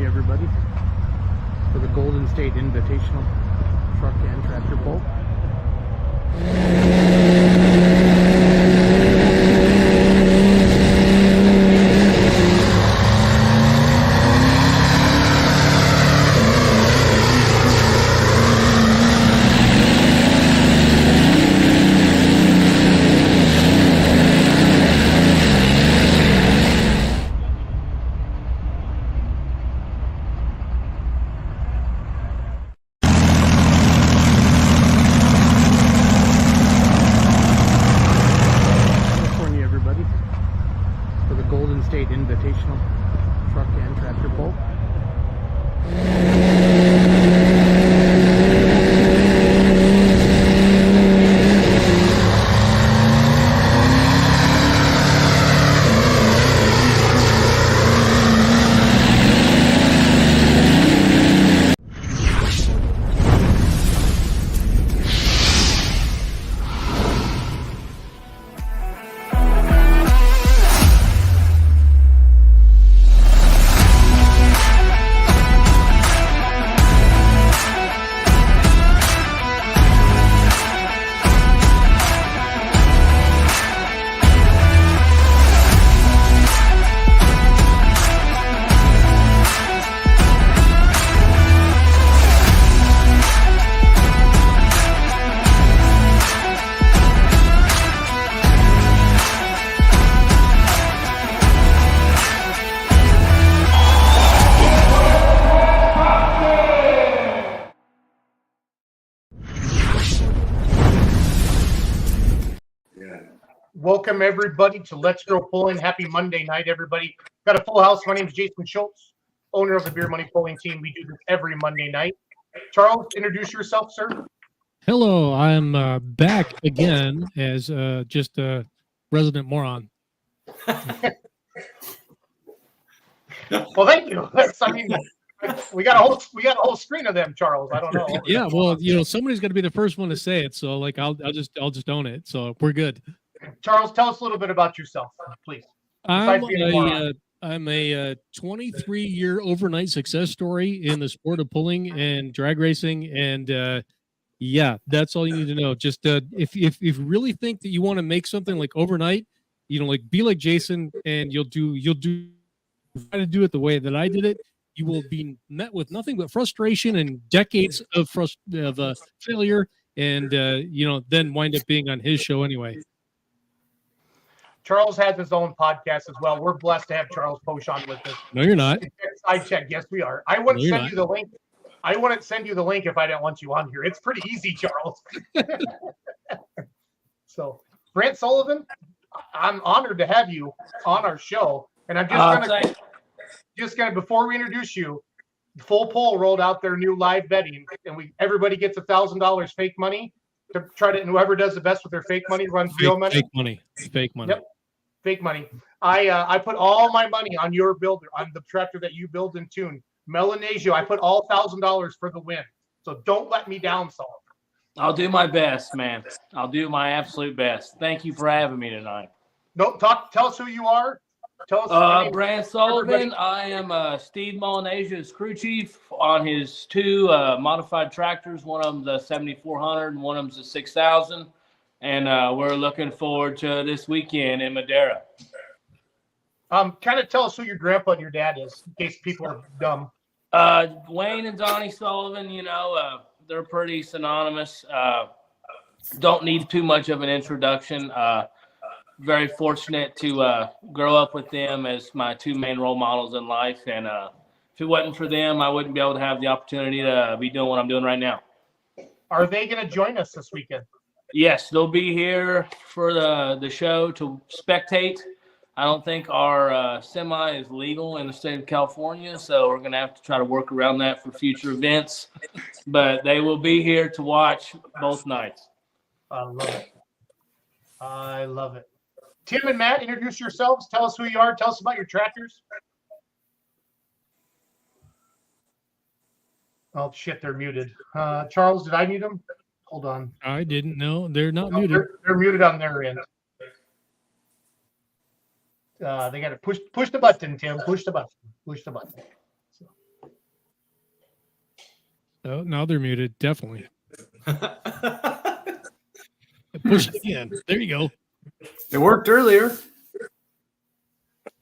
California, everybody, for the Golden State Invitational truck and tractor pull. For the Golden State Invitational truck and tractor pull. Welcome, everybody, to Let's Go Pulling. Happy Monday night, everybody. Got a full house. My name is Jason Schultz, owner of the Beer Money Pulling Team. We do this every Monday night. Charles, introduce yourself, sir. Hello, I'm back again as just a resident moron. Well, thank you. We got a whole screen of them, Charles. I don't know. Yeah, well, somebody's got to be the first one to say it, so like I'll just own it. So we're good. Charles, tell us a little bit about yourself, please. I'm a 23-year overnight success story in the sport of pulling and drag racing, and yeah, that's all you need to know. Just if you really think that you want to make something like overnight, like be like Jason, and you'll try to do it the way that I did it. You will be met with nothing but frustration and decades of failure, and then wind up being on his show anyway. Charles has his own podcast as well. We're blessed to have Charles Posh on with us. No, you're not. I checked. Yes, we are. I wouldn't send you the link. I wouldn't send you the link if I didn't want you on here. It's pretty easy, Charles. So, Brent Sullivan, I'm honored to have you on our show, and I'm just gonna before we introduce you, Full Pull rolled out their new live betting, and everybody gets $1,000 fake money to try to, and whoever does the best with their fake money runs real money. Fake money. Yep, fake money. I put all my money on your builder, on the tractor that you build and tune, Melanesio. I put all $1,000 for the win. So don't let me down, Saul. I'll do my best, man. I'll do my absolute best. Thank you for having me tonight. No, tell us who you are. Tell us. Brand Sullivan. I am Steve Melanesia's crew chief on his two modified tractors. One of them's a 7400 and one of them's a 6000. And we're looking forward to this weekend in Madera. Kind of tell us who your grandpa and your dad is, in case people are dumb. Wayne and Donnie Sullivan, they're pretty synonymous. Don't need too much of an introduction. Very fortunate to grow up with them as my two main role models in life. And if it wasn't for them, I wouldn't be able to have the opportunity to be doing what I'm doing right now. Are they going to join us this weekend? Yes, they'll be here for the show to spectate. I don't think our semi is legal in the state of California, so we're going to have to try to work around that for future events. But they will be here to watch both nights. I love it. Tim and Matt, introduce yourselves. Tell us who you are. Tell us about your tractors. Oh, shit, they're muted. Charles, did I mute them? Hold on. I didn't know. They're not muted. They're muted on their end. They got to push the button, Tim. Push the button. So, Oh, now they're muted. Definitely. Push it again. There you go. It worked earlier.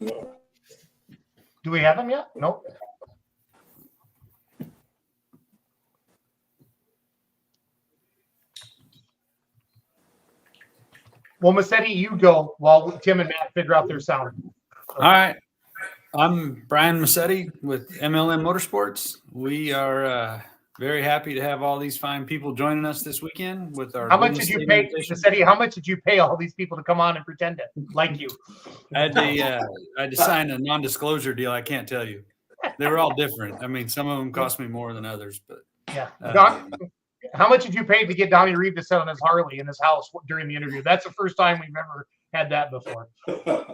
Do we have him yet? Nope. Well, Massetti, you go while Tim and Matt figure out their sound. All right. I'm Brian Massetti with MLM Motorsports. We are very happy to have all these fine people joining us this weekend with our. How much did you pay, Massetti? How much did you pay all these people to come on and pretend to like you? I had to sign a non-disclosure deal. I can't tell you. They were all different. I mean, some of them cost me more than others, but yeah. How much did you pay to get Donnie Reed to sit on his Harley in his house during the interview? That's the first time we've ever had that before.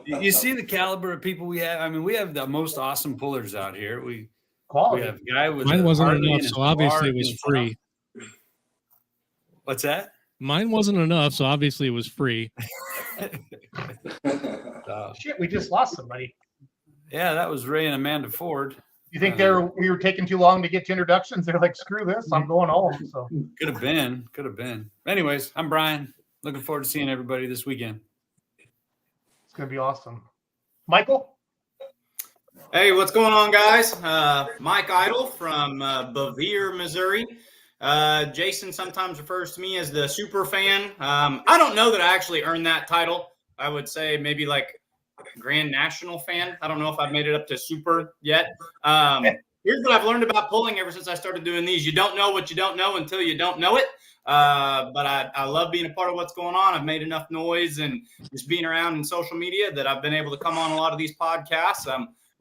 You see the caliber of people we have. I mean, we have the most awesome pullers out here. We Quality. have a guy with Mine wasn't Harley enough, and so obviously it bar was and free. What's that? Mine wasn't enough, so obviously it was free. Shit, we just lost somebody. Yeah, that was Ray and Amanda Ford. You think we were taking too long to get to introductions? They're like, screw this, I'm going home. So Could have been. Anyways, I'm Brian. Looking forward to seeing everybody this weekend. it's gonna be awesome. Michael? Hey, what's going on, guys? Mike Idle from Bevier, Missouri. Jason sometimes refers to me as the super fan. I don't know that I actually earned that title. I would say maybe like Grand National fan. I don't know if I've made it up to super yet. Here's what I've learned about pulling ever since I started doing these. You don't know what you don't know until you don't know it. But I love being a part of what's going on. I've made enough noise and just being around in social media that I've been able to come on a lot of these podcasts.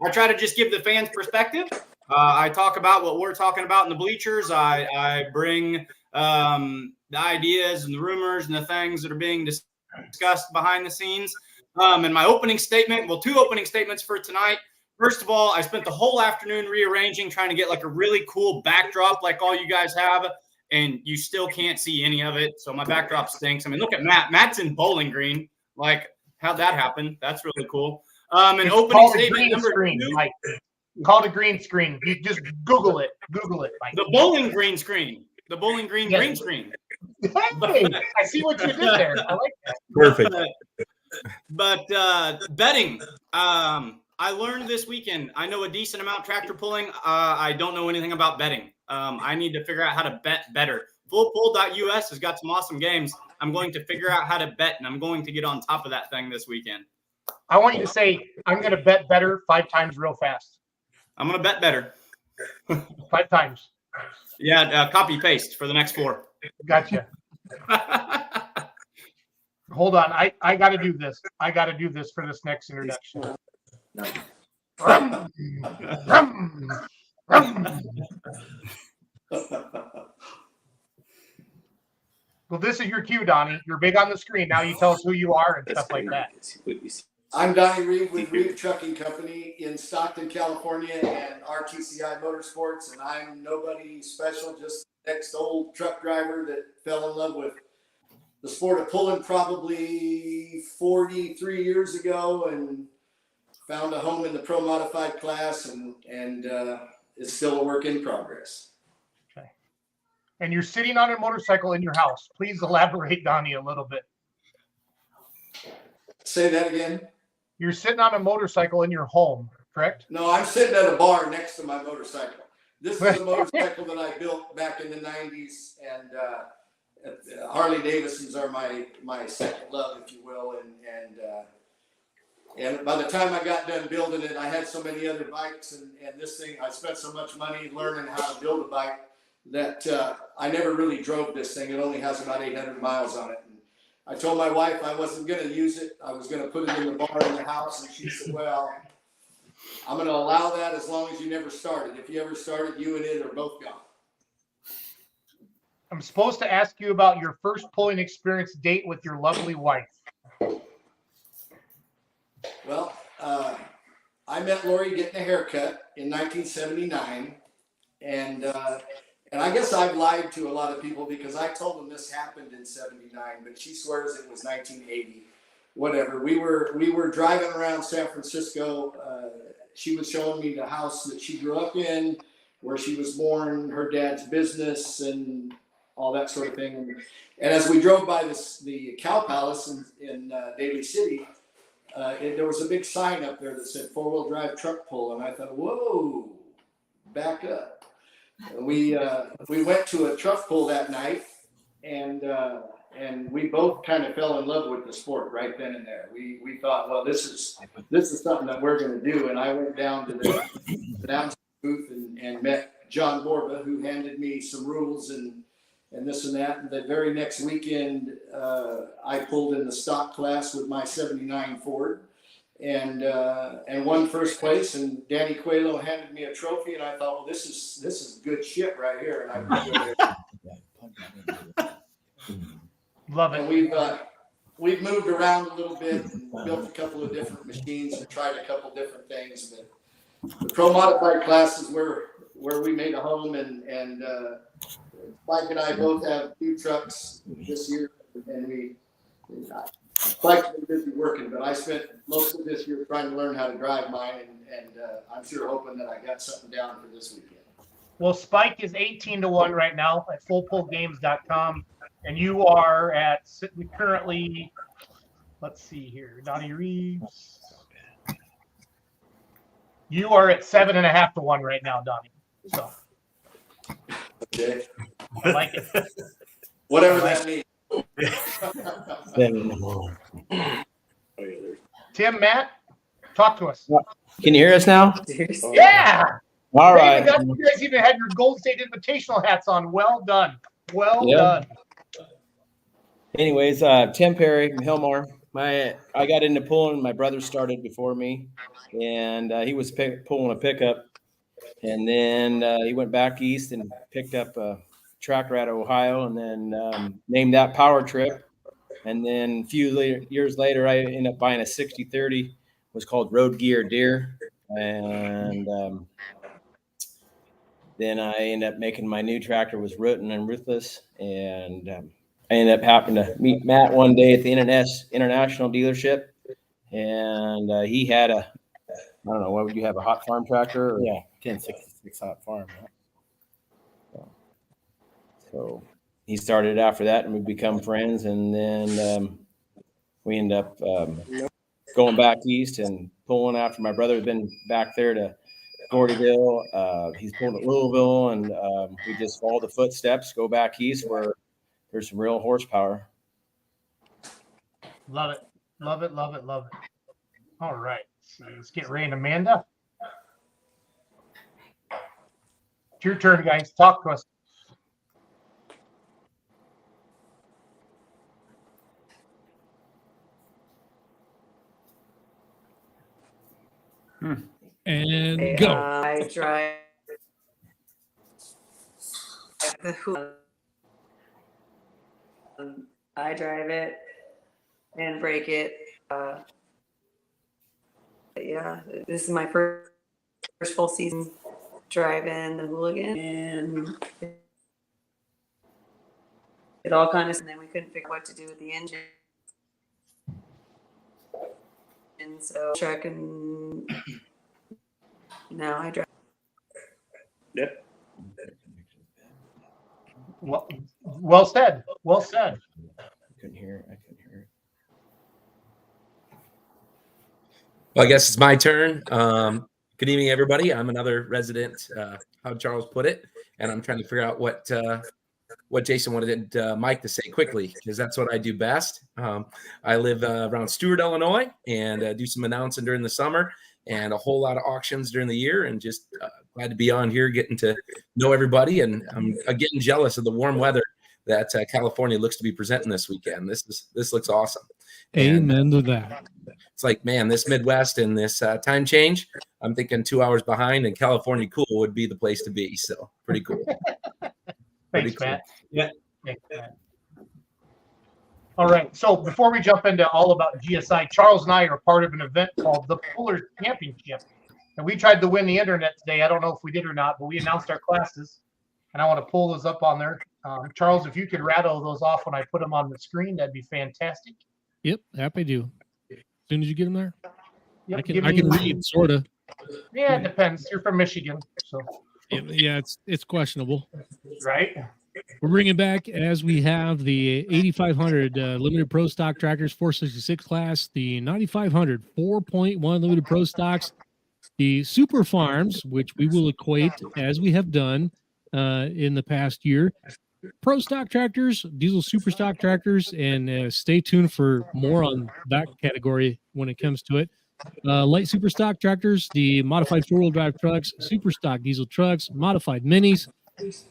I try to just give the fans perspective. I talk about what we're talking about in the bleachers. I bring the ideas and the rumors and the things that are being discussed behind the scenes. And my opening statement, well, 2 opening statements for tonight. First of all, I spent the whole afternoon rearranging, trying to get like a really cool backdrop like all you guys have, and you still can't see any of it. So my backdrop stinks. I mean, look at Matt. Matt's in Bowling Green. Like, how'd that happen? That's really cool. An opening statement number 2. Mike. Call it a green screen. You just Google it. Google it, Mike. The Bowling Green screen. The Bowling Green green screen. Hey, I see what you did there. I like that. Perfect. But betting, I learned this weekend. I know a decent amount tractor pulling. I don't know anything about betting. I need to figure out how to bet better. Fullpull.us has got some awesome games. I'm going to figure out how to bet, and I'm going to get on top of that thing this weekend. I want you to say, I'm going to bet better 5 times real fast. I'm going to bet better. 5 times. Yeah, copy paste for the next 4. Gotcha. Hold on. I got to do this. I got to do this for this next introduction. Well, this is your cue, Donnie. You're big on the screen. Now you tell us who you are and stuff like that. I'm Donnie Reed with Reed Trucking Company in Stockton, California, and RTCI Motorsports, and I'm nobody special, just the next old truck driver that fell in love with the sport of pulling probably 43 years ago and found a home in the pro modified class and is still a work in progress. Okay. And you're sitting on a motorcycle in your house. Please elaborate, Donnie, a little bit. Say that again. You're sitting on a motorcycle in your home, correct? No, I'm sitting at a bar next to my motorcycle. This is a motorcycle that I built back in the 90s, and Harley Davidsons are my second love, if you will. And by the time I got done building it, I had so many other bikes, and this thing, I spent so much money learning how to build a bike that I never really drove this thing. It only has about 800 miles on it. And I told my wife I wasn't going to use it. I was going to put it in the bar in the house, and she said, well, I'm going to allow that as long as you never start it. If you ever start it, you and it are both gone. I'm supposed to ask you about your first pulling experience date with your lovely wife. Well, I met Lori getting a haircut in 1979, and I guess I've lied to a lot of people because I told them this happened in 79, but she swears it was 1980. Whatever. We were driving around San Francisco. She was showing me the house that she grew up in, where she was born, her dad's business, and all that sort of thing. And as we drove by the Cow Palace in Daly City, there was a big sign up there that said 4-wheel drive truck pull, and I thought, whoa, back up. And we went to a truck pull that night, and we both kind of fell in love with the sport right then and there. We thought, well, this is something that we're going to do. And I went down to the announce booth and met John Borba, who handed me some rules and this and that. And the very next weekend, I pulled in the stock class with my '79 Ford and won first place. And Danny Coelho handed me a trophy, and I thought, well, this is good shit right here. And I Love it. and we've moved around a little bit and built a couple of different machines and tried a couple different things. But the pro modified class is where we made a home, and Mike and I both have 2 trucks this year, and Mike's been busy working, but I spent most of this year trying to learn how to drive mine, and I'm sure hoping that I got something down for this weekend. Well, Spike is 18-1 right now at fullpullgames.com. And you are at currently, let's see here, Donnie Reeves. You are at 7.5-1 right now, Donnie. So, Okay. I like it. Whatever that means. Tim, Matt, talk to us. Can you hear us now? Yeah. All right. You guys even had your Gold State Invitational hats on. Well done. Well done. Anyways, Tim Perry from Hillmore. I got into pulling. My brother started before me, and he was pulling a pickup. And then he went back east and picked up a tractor out of Ohio, and then named that Power Trip. And then a few years later, I ended up buying a 60/30. It was called Road Gear Deer. And then I ended up making my new tractor was Rootin' and Ruthless. And I ended up happening to meet Matt one day at the International dealership. And he had I don't know, what would you have, a hot farm tractor? Or? Yeah, 1066 hot farm. So he started after that, and we become friends. And then we end up going back east and pulling after my brother had been back there to Gordyville. He's pulled at Louisville, and we just follow the footsteps, go back east where there's some real horsepower. Love it. Love it. Love it. Love it. All right. So let's get Ray and Amanda. It's your turn, guys. Talk to us. And go. I drive I drive it and break it. Yeah, this is my first full season driving the Hooligan, and it all kind of, and then we couldn't figure out what to do with the engine. And so truck, and now I drive. Yep. Well said. Well said. I couldn't hear it. Well, I guess it's my turn. Good evening, everybody. I'm another resident, how Charles put it, and I'm trying to figure out what Jason wanted Mike to say quickly, because that's what I do best. I live around Stewart, Illinois, and do some announcing during the summer and a whole lot of auctions during the year, and just glad to be on here, getting to know everybody. And I'm getting jealous of the warm weather that California looks to be presenting this weekend. This looks awesome. Amen to that. It's like, man, this Midwest and this time change, I'm thinking 2 hours behind, and California cool would be the place to be. So pretty cool. Thanks, cool. Matt. Yeah. Thanks, Matt. All right. So before we jump into all about GSI, Charles and I are part of an event called the Pullers Championship. And we tried to win the internet today. I don't know if we did or not, but we announced our classes. And I want to pull those up on there. Charles, if you could rattle those off when I put them on the screen, that'd be fantastic. Yep, happy to. As soon as you get them there, Yep, I can read, sort of. Yeah, it depends. You're from Michigan, so. Yeah, it's questionable. Right? We're bringing back, as we have, the 8500 limited pro stock tractors, 466 class, the 9500 4.1 limited pro stocks, the super farms, which we will equate as we have done in the past year, pro stock tractors, diesel super stock tractors, and stay tuned for more on that category when it comes to it. Light super stock tractors, the modified four-wheel drive trucks, super stock diesel trucks, modified minis,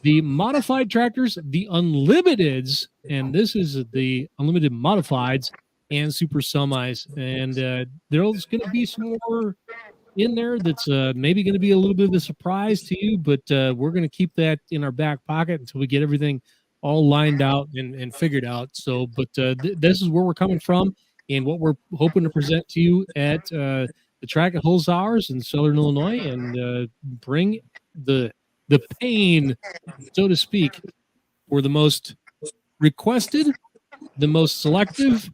the modified tractors, the unlimiteds, and this is the unlimited modifieds and super semis. And there's going to be some more in there that's maybe going to be a little bit of a surprise to you, but we're going to keep that in our back pocket until we get everything all lined out and figured out. So, but this is where we're coming from and what we're hoping to present to you at the track at Holzhauer's in Southern Illinois, and bring the pain, so to speak, for the most requested, the most selective,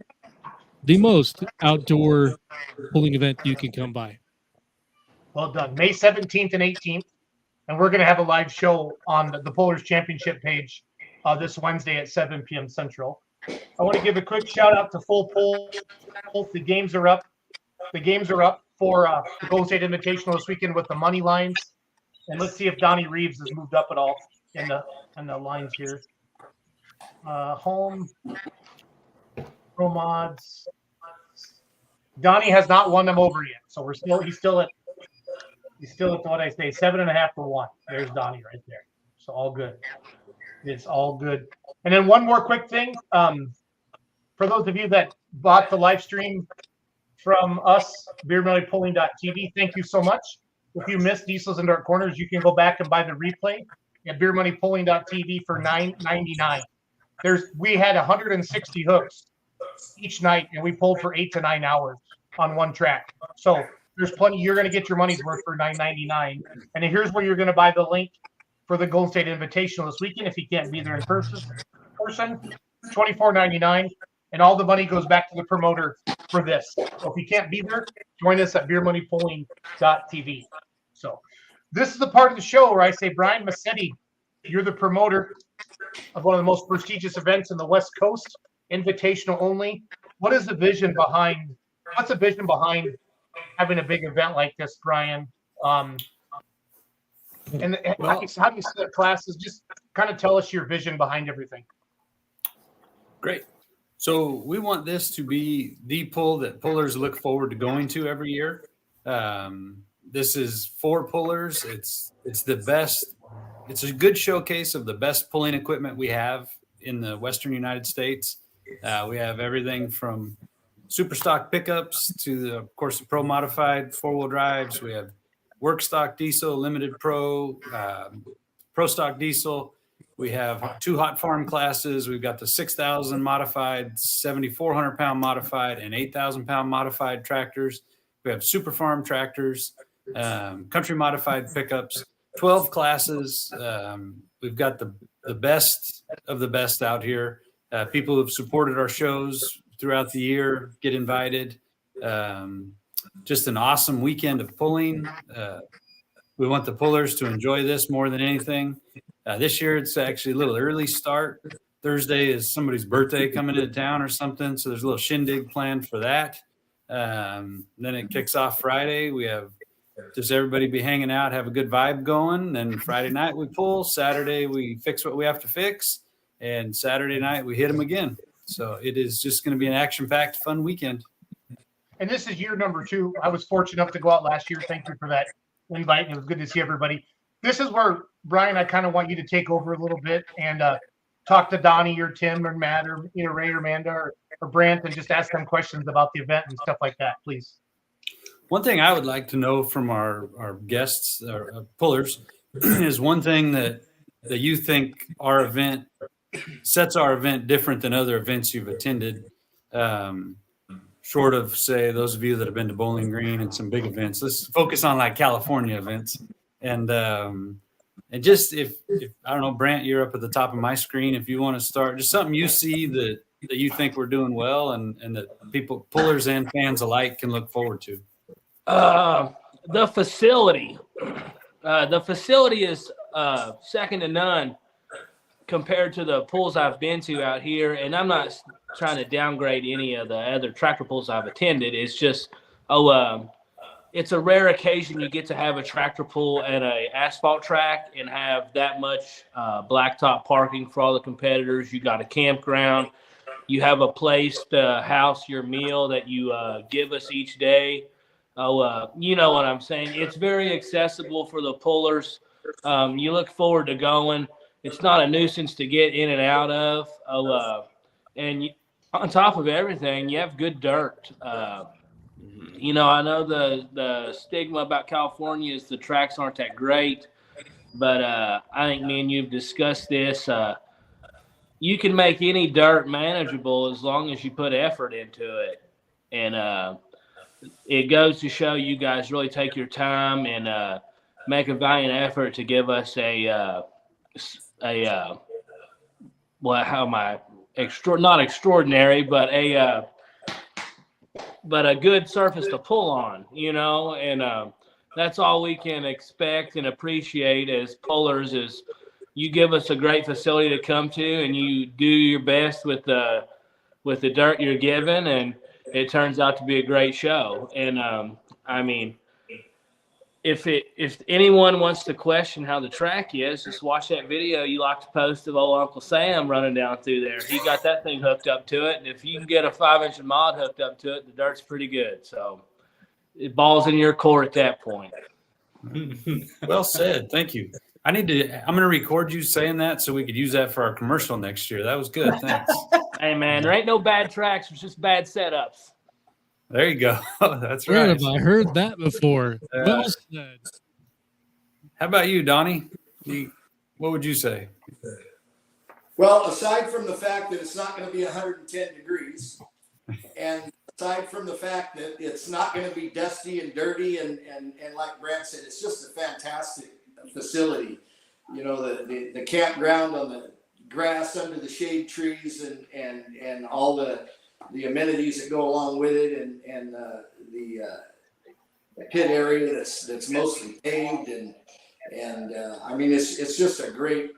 the most outdoor pulling event you can come by. Well done. May 17th and 18th. And we're going to have a live show on the Pullers Championship page this Wednesday at 7 p.m. Central. I want to give a quick shout out to Full Pull. The games are up. The games are up for the Golden State Invitational this weekend with the money lines. And let's see if Donnie Reeves has moved up at all in the lines here. Home, pro mods. Donnie has not won them over yet, so he's still at what I say, 7.5 for 1. There's Donnie right there. So all good. It's all good. And then one more quick thing. For those of you that bought the live stream from us, beermoneypulling.tv, thank you so much. If you missed Diesels and Dark Corners, you can go back and buy the replay at beermoneypulling.tv for $9.99. We had 160 hooks each night, and we pulled for 8 to 9 hours on one track. So there's plenty. You're going to get your money's worth for $9.99. And here's where you're going to buy the link for the Golden State Invitational this weekend if you can't be there in person. $24.99, and all the money goes back to the promoter for this. So if you can't be there, join us at beermoneypulling.tv. So this is the part of the show where I say, Brian Massetti, you're the promoter of one of the most prestigious events in the West Coast, invitational only. What's the vision behind having a big event like this, Brian? How do you set classes? Just kind of tell us your vision behind everything. Great. So we want this to be the pull that pullers look forward to going to every year. This is for pullers. It's the best. It's a good showcase of the best pulling equipment we have in the Western United States. We have everything from super stock pickups to of course, the pro modified 4-wheel drives. We have work stock diesel, limited pro, pro stock diesel. We have 2 hot farm classes. We've got the 6,000 modified, 7,400 pound modified, and 8,000 pound modified tractors. We have super farm tractors, country modified pickups, 12 classes. We've got the best of the best out here. People who've supported our shows throughout the year get invited. Just an awesome weekend of pulling. We want the pullers to enjoy this more than anything. This year, it's actually a little early start. Thursday is somebody's birthday coming into town or something, so there's a little shindig planned for that. Then it kicks off Friday. We have just everybody be hanging out, have a good vibe going. Then Friday night we pull. Saturday we fix what we have to fix. And Saturday night we hit them again. So it is just going to be an action-packed, fun weekend. And this is year number 2. I was fortunate enough to go out last year. Thank you for that invite. It was good to see everybody. This is where, Brian, I kind of want you to take over a little bit and talk to Donnie or Tim or Matt or Ray or Amanda or Brant and just ask them questions about the event and stuff like that, please. One thing I would like to know from our guests, our pullers, is one thing that you think our event sets our event different than other events you've attended, short of, say, those of you that have been to Bowling Green and some big events. Let's focus on like California events. And just if I don't know, Brant, you're up at the top of my screen. If you want to start, just something you see that you think we're doing well and that people, pullers and fans alike, can look forward to. The facility. The facility is second to none compared to the pools I've been to out here. And I'm not trying to downgrade any of the other tractor pools I've attended. It's just, it's a rare occasion you get to have a tractor pull at a asphalt track and have that much blacktop parking for all the competitors. You got a campground. You have a place to house your meal that you give us each day. You know what I'm saying. It's very accessible for the pullers. You look forward to going. It's not a nuisance to get in and out of. And on top of everything, you have good dirt. You know, I know the stigma about California is the tracks aren't that great, but I think me and you've discussed this. You can make any dirt manageable as long as you put effort into it. And it goes to show you guys really take your time and make a valiant effort to give us well, how am I not extraordinary, but a good surface to pull on, you know, and that's all we can expect and appreciate as pullers is you give us a great facility to come to and you do your best with the dirt you're given, and it turns out to be a great show. And I mean, if anyone wants to question how the track is, just watch that video you like to post of old Uncle Sam running down through there. He got that thing hooked up to it, and if you can get a 5-inch mod hooked up to it, the dirt's pretty good. So it ball's in your court at that point. Well said. Thank you. I'm going to record you saying that so we could use that for our commercial next year. That was good. Thanks. Hey, man, there ain't no bad tracks. It's just bad setups. There you go. That's Where right. have I heard that before? Well said. How about you, Donnie? What would you say? Well, aside from the fact that it's not going to be 110 degrees, and aside from the fact that it's not going to be dusty and dirty, and like Brad said, it's just a fantastic facility. You know, the campground on the grass under the shade trees and all the amenities that go along with it, and the pit area that's mostly paved, and I mean it's just a great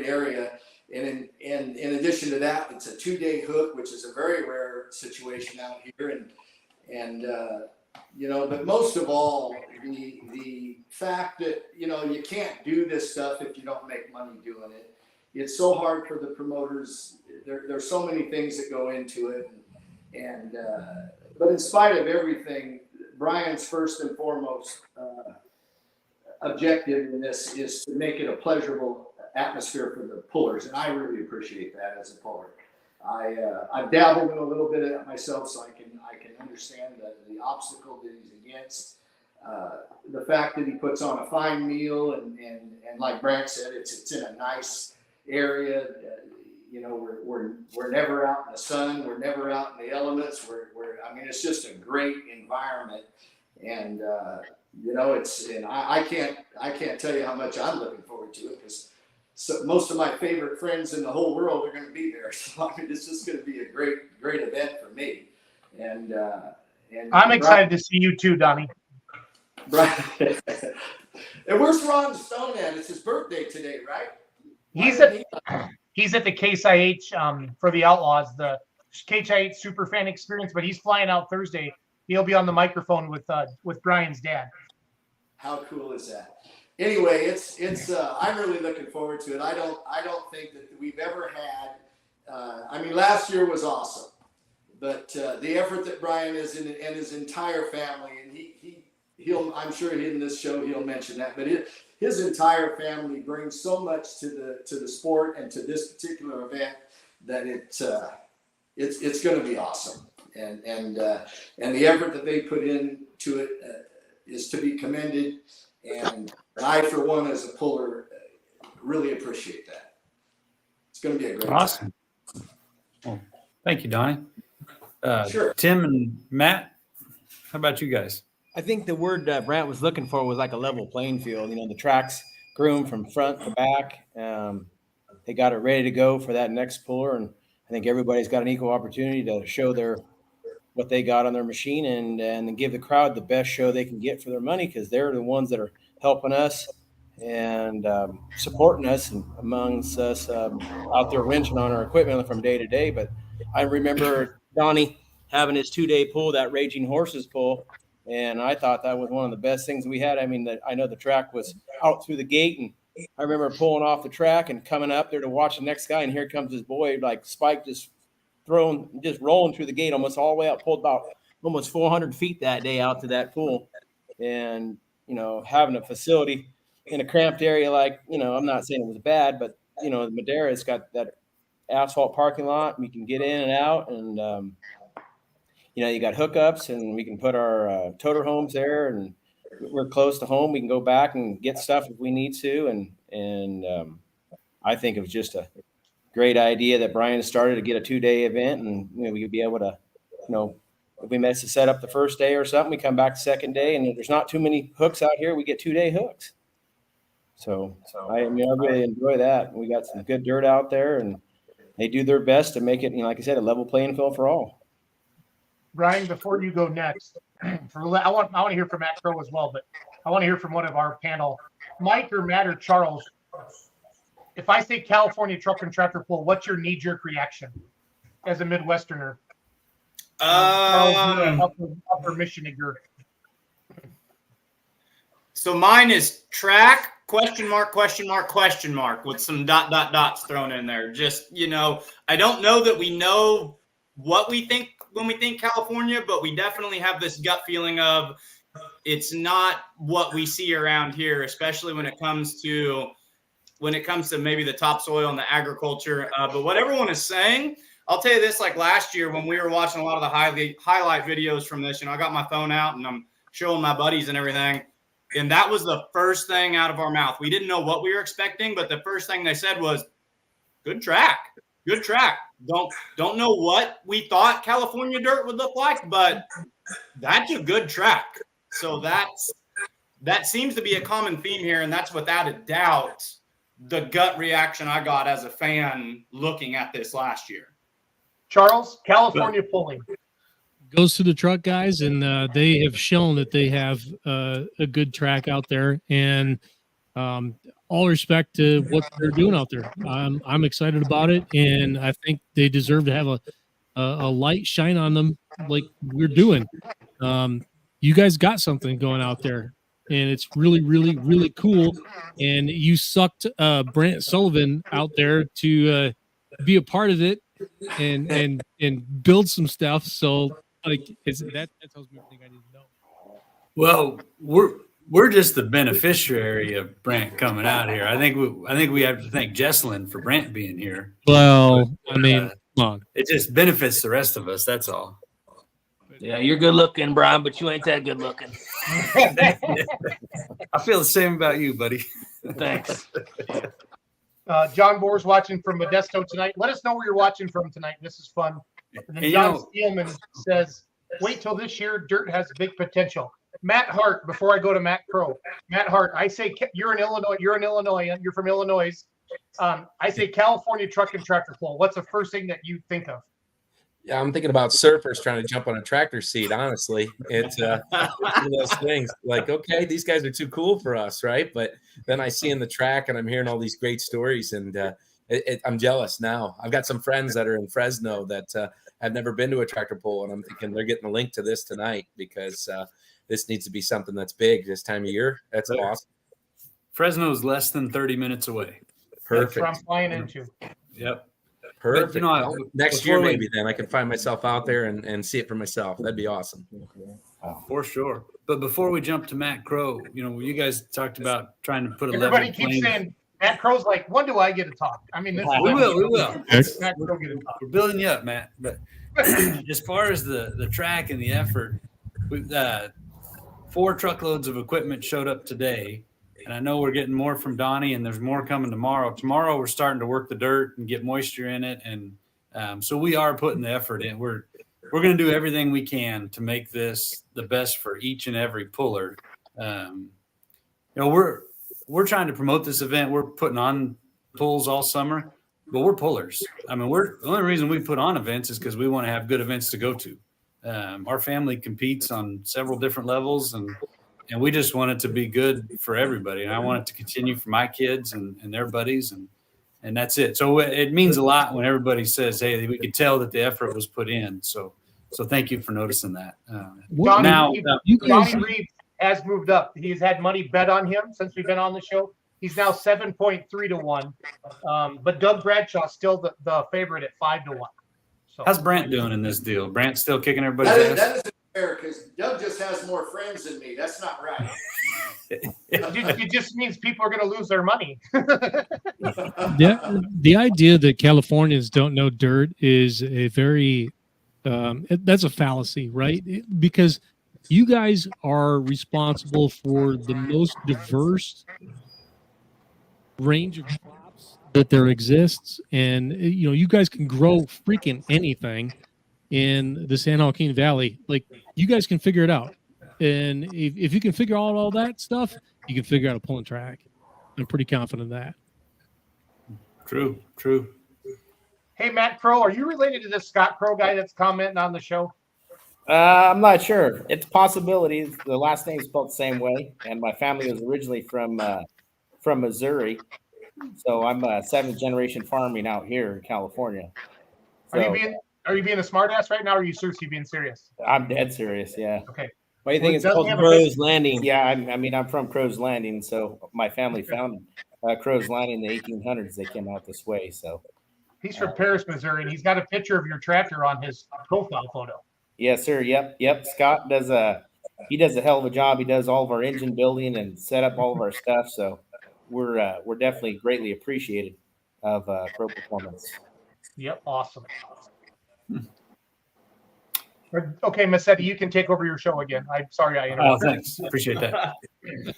area. And in addition to that, it's a 2-day hook, which is a very rare situation out here, and you know, but most of all, the fact that, you know, you can't do this stuff if you don't make money doing it. It's so hard for the promoters. There's so many things that go into it, and but in spite of everything, Brian's first and foremost objective in this is to make it a pleasurable atmosphere for the pullers, and I really appreciate that as a puller. I've dabbled in a little bit of that myself, so I can understand the obstacle that he's against. The fact that he puts on a fine meal, and like Brant said, it's in a nice area. You know, we're never out in the sun. We're never out in the elements. I mean, it's just a great environment, and you know, I can't tell you how much I'm looking forward to it, because most of my favorite friends in the whole world are going to be there. So I mean, it's just going to be a great event for me, and I'm excited to see you too, Donnie. Brian, and where's Ron Stone at? It's his birthday today, right? He's at the Case IH for the Outlaws, the Case IH Superfan Experience, but he's flying out Thursday. He'll be on the microphone with Brian's dad. How cool is that? Anyway, it's I'm really looking forward to it. I don't think that we've ever had. I mean, last year was awesome, but the effort that Brian is in and his entire family, and he'll I'm sure in this show he'll mention that, but his entire family brings so much to the sport and to this particular event that it's going to be awesome, and the effort that they put into it is to be commended, and I, for one, as a puller, really appreciate that. It's going to be a great awesome time. Well, thank you, Donnie. Sure. Tim and Matt, how about you guys? I think the word Brant was looking for was like a level playing field. You know, the track's groomed from front to back. They got it ready to go for that next puller, and I think everybody's got an equal opportunity to show what they got on their machine and give the crowd the best show they can get for their money, because they're the ones that are helping us and supporting us and amongst us out there wrenching on our equipment from day to day. But I remember Donnie having his 2-day pull, that Raging Horses pull, and I thought that was one of the best things we had. I mean, I know the track was out through the gate, and I remember pulling off the track and coming up there to watch the next guy, and here comes this boy, like Spike, just rolling through the gate almost all the way up, pulled about almost 400 feet that day out to that pool. And, having a facility in a cramped area, like, I'm not saying it was bad, but, Madera's got that asphalt parking lot, and we can get in and out, and, you got hookups, and we can put our toter homes there, and we're close to home. We can go back and get stuff if we need to. And I think it was just a great idea that Brian started to get a 2-day event, and we could be able to, if we mess the set up the first day or something, we come back the second day, and if there's not too many hooks out here, we get 2-day hooks. So I really enjoy that. We got some good dirt out there, and they do their best to make it, like I said, a level playing field for all. Brian, before you go next, I want to hear from Matt Crow as well, but I want to hear from one of our panel, Mike or Matt or Charles. If I say California truck and tractor pull, what's your knee-jerk reaction as a Midwesterner? Upper Michigan. So mine is track ? With some ... dots thrown in there. Just, I don't know that we know what we think when we think California, but we definitely have this gut feeling of it's not what we see around here, especially when it comes to maybe the topsoil and the agriculture. But what everyone is saying, I'll tell you this, like last year when we were watching a lot of the highlight videos from this, I got my phone out and I'm showing my buddies and everything. And that was the first thing out of our mouth. We didn't know what we were expecting, but the first thing they said was, good track. Don't know what we thought California dirt would look like, but that's a good track. So that seems to be a common theme here, and that's without a doubt the gut reaction I got as a fan looking at this last year. Charles, California pulling. Goes to the truck guys, and they have shown that they have a good track out there, and all respect to what they're doing out there. I'm excited about it, and I think they deserve to have a light shine on them like we're doing. You guys got something going out there, and it's really, really, really cool. And you sucked Brant Sullivan out there to be a part of it and build some stuff. So that tells me everything I need to know. Well, we're just the beneficiary of Brant coming out here. I think we have to thank Jesselyn for Brant being here. Well, come on. It just benefits the rest of us. That's all. Yeah, you're good looking, Brian, but you ain't that good looking. I feel the same about you, buddy. Thanks. John Boer's watching from Modesto tonight. Let us know where you're watching from tonight. This is fun. And then John Steelman says, wait till this year. Dirt has big potential. Matt Hart, before I go to Matt Crow. Matt Hart, I say you're in Illinois. You're from Illinois. I say California truck and tractor pull. What's the first thing that you think of? Yeah, I'm thinking about surfers trying to jump on a tractor seat. Honestly, it's one of those things. Like, okay, these guys are too cool for us, right? But then I see in the track, and I'm hearing all these great stories, and I'm jealous now. I've got some friends that are in Fresno that have never been to a tractor pull, and I'm thinking they're getting a link to this tonight because this needs to be something that's big this time of year. That's awesome. Fresno's less than 30 minutes away. Perfect. That's where I'm flying into. Yep. Perfect. Next year, maybe then I can find myself out there and see it for myself. That'd be awesome. For sure. But before we jump to Matt Crow, you guys talked about trying to put a Everybody level keeps playing. saying Matt Crow's like, when do I get to talk? I mean, We will. Matt Crow get to talk. We're building you up, Matt. But as far as the track and the effort, 4 truckloads of equipment showed up today. And I know we're getting more from Donnie, and there's more coming tomorrow. Tomorrow we're starting to work the dirt and get moisture in it, and so we are putting the effort in. We're going to do everything we can to make this the best for each and every puller. We're trying to promote this event. We're putting on pulls all summer, but we're pullers. I mean, the only reason we put on events is because we want to have good events to go to. Our family competes on several different levels, and we just want it to be good for everybody. And I want it to continue for my kids and their buddies, and that's it. So it means a lot when everybody says, "Hey, we could tell that the effort was put in." So thank you for noticing that. Donnie Reed has moved up. He's had money bet on him since we've been on the show. He's now 7.3 to 1. But Doug Bradshaw's still the favorite at 5 to 1. So how's Brant doing in this deal? Brant's still kicking everybody's ass? That isn't fair because Doug just has more friends than me. That's not right. It just means people are going to lose their money. The idea that Californians don't know dirt is a very that's a fallacy, right? Because you guys are responsible for the most diverse range of crops that there exists, and you guys can grow freaking anything in the San Joaquin Valley. Like, you guys can figure it out, and if you can figure out all that stuff, you can figure out a pulling track. I'm pretty confident of that. True. Hey, Matt Crow, are you related to this Scott Crow guy that's commenting on the show? I'm not sure. It's a possibility. The last name is spelled the same way, and my family was originally from Missouri, so I'm a 7th generation farming out here in California. So, are you being a smartass right now, or are you seriously being serious? I'm dead serious. Yeah. Okay. Why do you think it's called Crow's Landing? Yeah, I mean, I'm from Crow's Landing, so my family found Crow's Landing in the 1800s. They came out this way, so. He's from Paris, Missouri, and he's got a picture of your tractor on his profile photo. Yes, sir. Yep. Scott does a hell of a job. He does all of our engine building and set up all of our stuff. So we're definitely greatly appreciated of Crow Performance. Yep, awesome. Okay, Massetti, you can take over your show again. I'm sorry I interrupted. Oh, thanks. Appreciate that.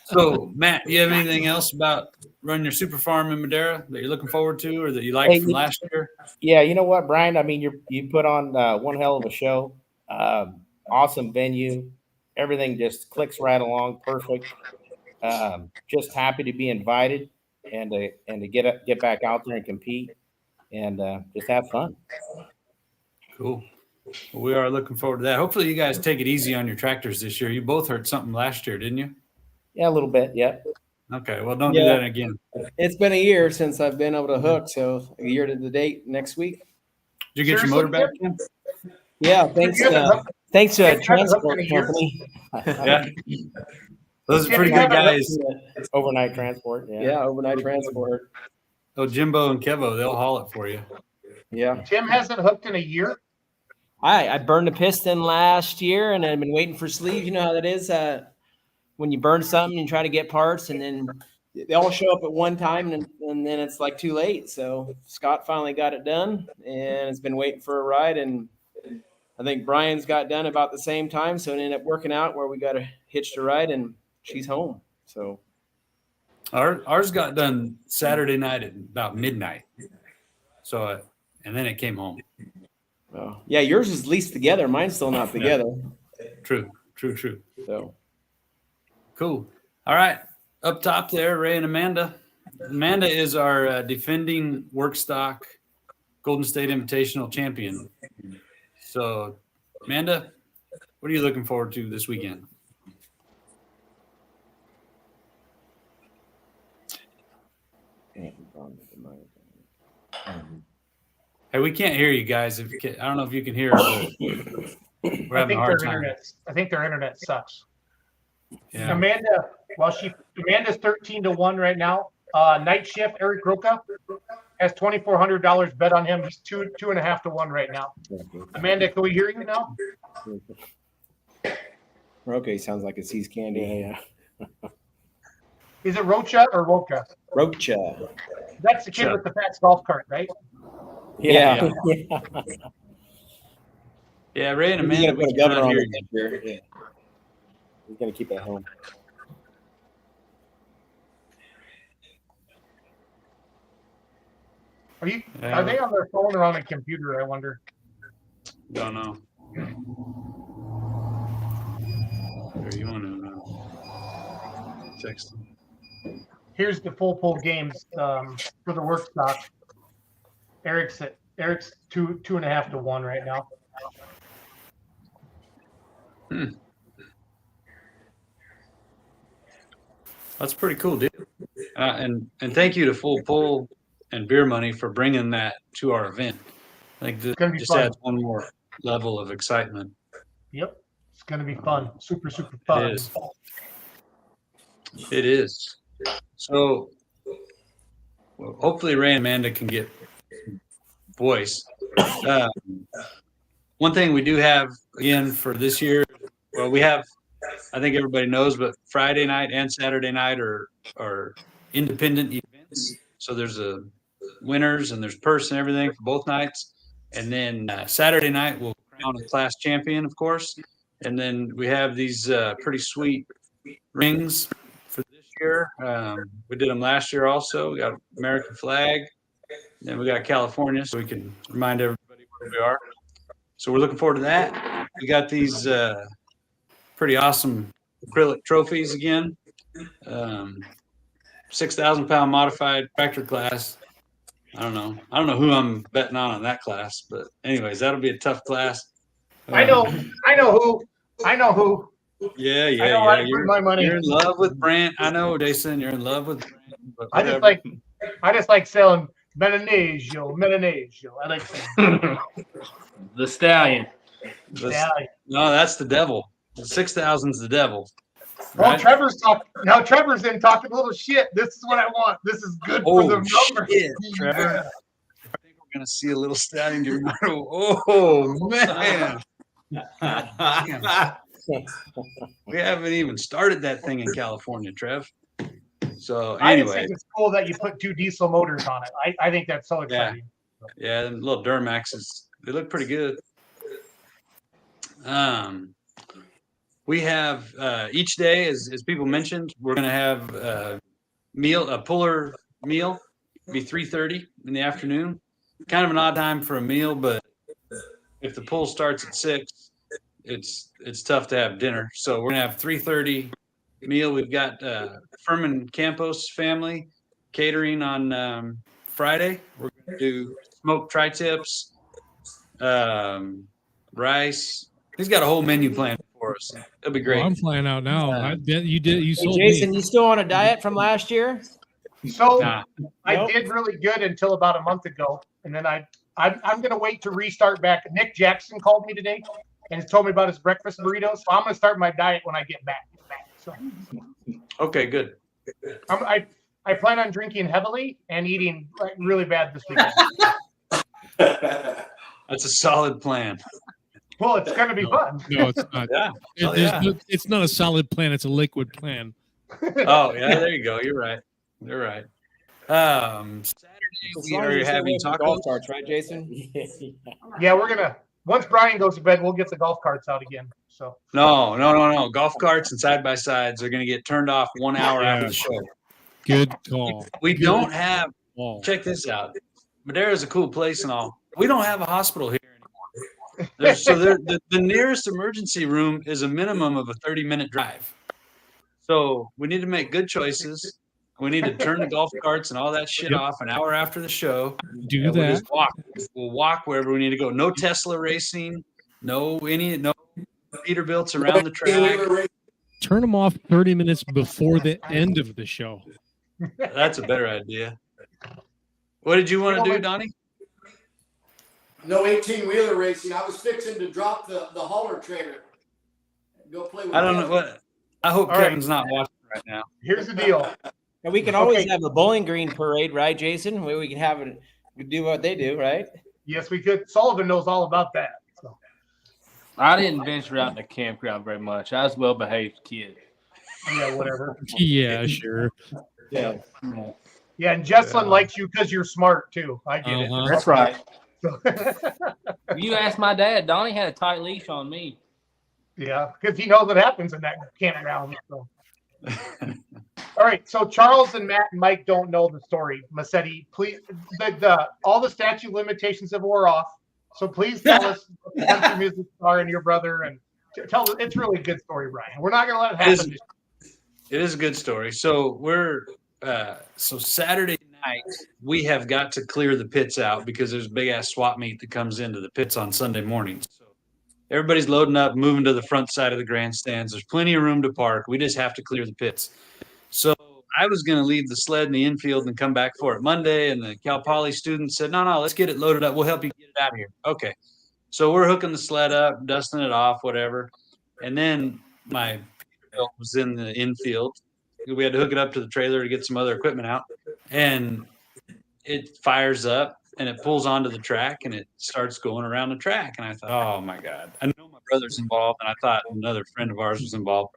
So, Matt, do you have anything else about running your super farm in Madera that you're looking forward to or that you liked from last year? Yeah, you know what, Brian? I mean, you put on one hell of a show. Awesome venue. Everything just clicks right along. Perfect. Just happy to be invited and to get back out there and compete and just have fun. Cool. Well, we are looking forward to that. Hopefully you guys take it easy on your tractors this year. You both hurt something last year, didn't you? Yeah, a little bit. Yeah. Okay. Well, don't do that again. It's been a year since I've been able to hook, so a year to the date next week. Did you get your motor back in? Yeah, thanks to a transport company. Yeah. Those are pretty good guys. Overnight transport. Yeah, overnight transport. Oh, Jimbo and Kevo, they'll haul it for you. Yeah. Tim hasn't hooked in a year. I burned a piston last year, and I've been waiting for sleeves. You know how that is. When you burn something, you try to get parts, and then they all show up at one time, and then it's like too late. So Scott finally got it done, and it's been waiting for a ride. And I think Brian's got done about the same time, so it ended up working out where we got a hitched a ride, and she's home. So ours got done Saturday night at about midnight. So and then it came home. Oh, yeah, yours is leased together. Mine's still not together. True. So cool. All right. Up top there, Ray and Amanda. Amanda is our defending work stock Golden State Invitational champion. So, Amanda, what are you looking forward to this weekend? Hey, we can't hear you guys. I don't know if you can hear us. We're having a hard time. I think their internet sucks. Yeah. Amanda's 13 to 1 right now. Night shift, Eric Roca has $2,400 bet on him. He's 2.5 to 1 right now. Amanda, can we hear you now? Roca sounds like it sees candy. Yeah. Is it Rocha or Roca? Rocha. That's the kid with the fat golf cart, right? Yeah. Yeah, Ray and Amanda. Put a governor on it here. Yeah. He's gonna keep it at home. Are they on their phone or on a computer? I wonder. Don't know. There you want to text them. Here's the full pull games for the work stock. Eric's 2.5 to 1 right now. That's pretty cool, dude. And thank you to Full Pull and Beer Money for bringing that to our event. I think this gonna be just fun. adds one more level of excitement. Yep. It's going to be fun. Super, super fun. It is. It is. So well, hopefully Ray and Amanda can get voice. One thing we do have again for this year, well, we have, I think everybody knows, but Friday night and Saturday night are independent events. So there's a winners and there's purse and everything for both nights. And then Saturday night we'll crown a class champion, of course. And then we have these pretty sweet rings for this year. We did them last year also. We got American flag. Then we got California, so we can remind everybody where we are. So we're looking forward to that. We got these pretty awesome acrylic trophies again. 6,000 pound modified tractor class. I don't know who I'm betting on that class, but anyways, that'll be a tough class. I know who. Yeah. I put my money. You're in love with Brant. I know, Jason. You're in love with Brant. But I just like selling Melanegio. I like selling The stallion. stallion. No, that's the devil. 6,000's the devil. Well, Right? Trevor's in talking a little shit. This is what I want. This is good for the numbers. Shit, Trevor. I think we're gonna see a little stallion get rid of. Oh man. Damn. We haven't even started that thing in California, Trev. So I just anyway, think it's cool that you put 2 diesel motors on it. I think that's so exciting. yeah, them little Duramaxes, they look pretty good. We have each day, as people mentioned, we're gonna have a puller meal. It'll be 3:30 in the afternoon. Kind of an odd time for a meal, but if the pull starts at 6, it's tough to have dinner. So we're gonna have 3:30 meal. We've got Furman Campos family catering on Friday. We're gonna do smoked tri-tips, rice. He's got a whole menu planned for us. It'll be great. Well, I'm flying out now. You Hey, sold Jason, me. you still on a diet from last year? So Nah. I Nope. did really good until about a month ago, and then I'm gonna wait to restart back. Nick Jackson called me today and told me about his breakfast burritos. So I'm gonna start my diet when I get back. So Okay, good. I plan on drinking heavily and eating like really bad this weekend. That's a solid plan. Well, it's gonna be fun. No, it's not. Yeah. It's not a solid plan. It's a liquid plan. Oh, yeah, there you go. You're right. Saturday we are having golf tacos. carts, right, Jason? Yeah, we're gonna once Brian goes to bed, we'll get the golf carts out again. So No. Golf carts and side by sides are going to get turned off 1 hour after the show. Good call. We don't have. Call. Check this out. Madera is a cool place and all. We don't have a hospital here anymore. The nearest emergency room is a minimum of a 30-minute drive. So we need to make good choices. We need to turn the golf carts and all that shit off an hour after the show. Do And we'll that. just walk. We'll walk wherever we need to go. No Tesla racing. No Peterbilts around the track. Turn them off 30 minutes before the end of the show. That's a better idea. What did you want to do, Donnie? No 18-wheeler racing. I was fixing to drop the hauler trailer. Go play with I don't know Kevin. what. I hope All right. Kevin's not watching right now. here's the deal. And we can always Okay. have a Bowling Green parade, right, Jason? Where we can have it, we do what they do, right? Yes, we could. Sullivan knows all about that. So. I didn't venture out in the campground very much. I was a well-behaved kid. Yeah, whatever. Yeah, sure. Yeah. Yeah, and Jesslyn likes you because you're smart too. I get Uh-huh. That's right. it. You asked my dad. Donnie had a tight leash on me. Yeah, because he knows what happens in that campground. So. All right, so Charles and Matt and Mike don't know the story. Massetti, please, all the statute limitations have wore off. So please tell us what the country music star and your brother, and tell us. It's really a good story, Brian. We're not going to let it happen. It is a good story. So we're so Saturday night we have got to clear the pits out because there's a big ass swap meet that comes into the pits on Sunday mornings. So everybody's loading up, moving to the front side of the grandstands. There's plenty of room to park. We just have to clear the pits. So I was going to leave the sled in the infield and come back for it Monday. And the Cal Poly students said, no, let's get it loaded up. We'll help you get it out of here. Okay. So we're hooking the sled up, dusting it off, whatever. And then my Peterbilt was in the infield. We had to hook it up to the trailer to get some other equipment out. And it fires up and it pulls onto the track and it starts going around the track. And I thought, oh my God, I know my brother's involved. And I thought another friend of ours was involved.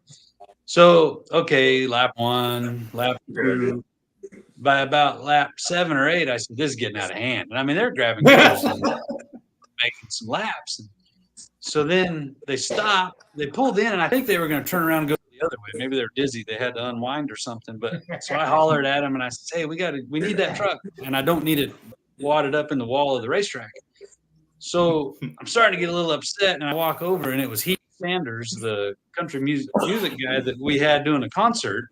So, okay, lap 1, lap 2. By about lap 7 or 8, I said, this is getting out of hand. And I mean, they're grabbing cars and making some laps. And so then they stopped, they pulled in, and I think they were going to turn around and go the other way. Maybe they were dizzy. They had to unwind or something. But so I hollered at them and I said, hey, we need that truck. And I don't need it wadded up in the wall of the racetrack. So I'm starting to get a little upset, and I walk over, and it was Heath Sanders, the country music guy that we had doing a concert.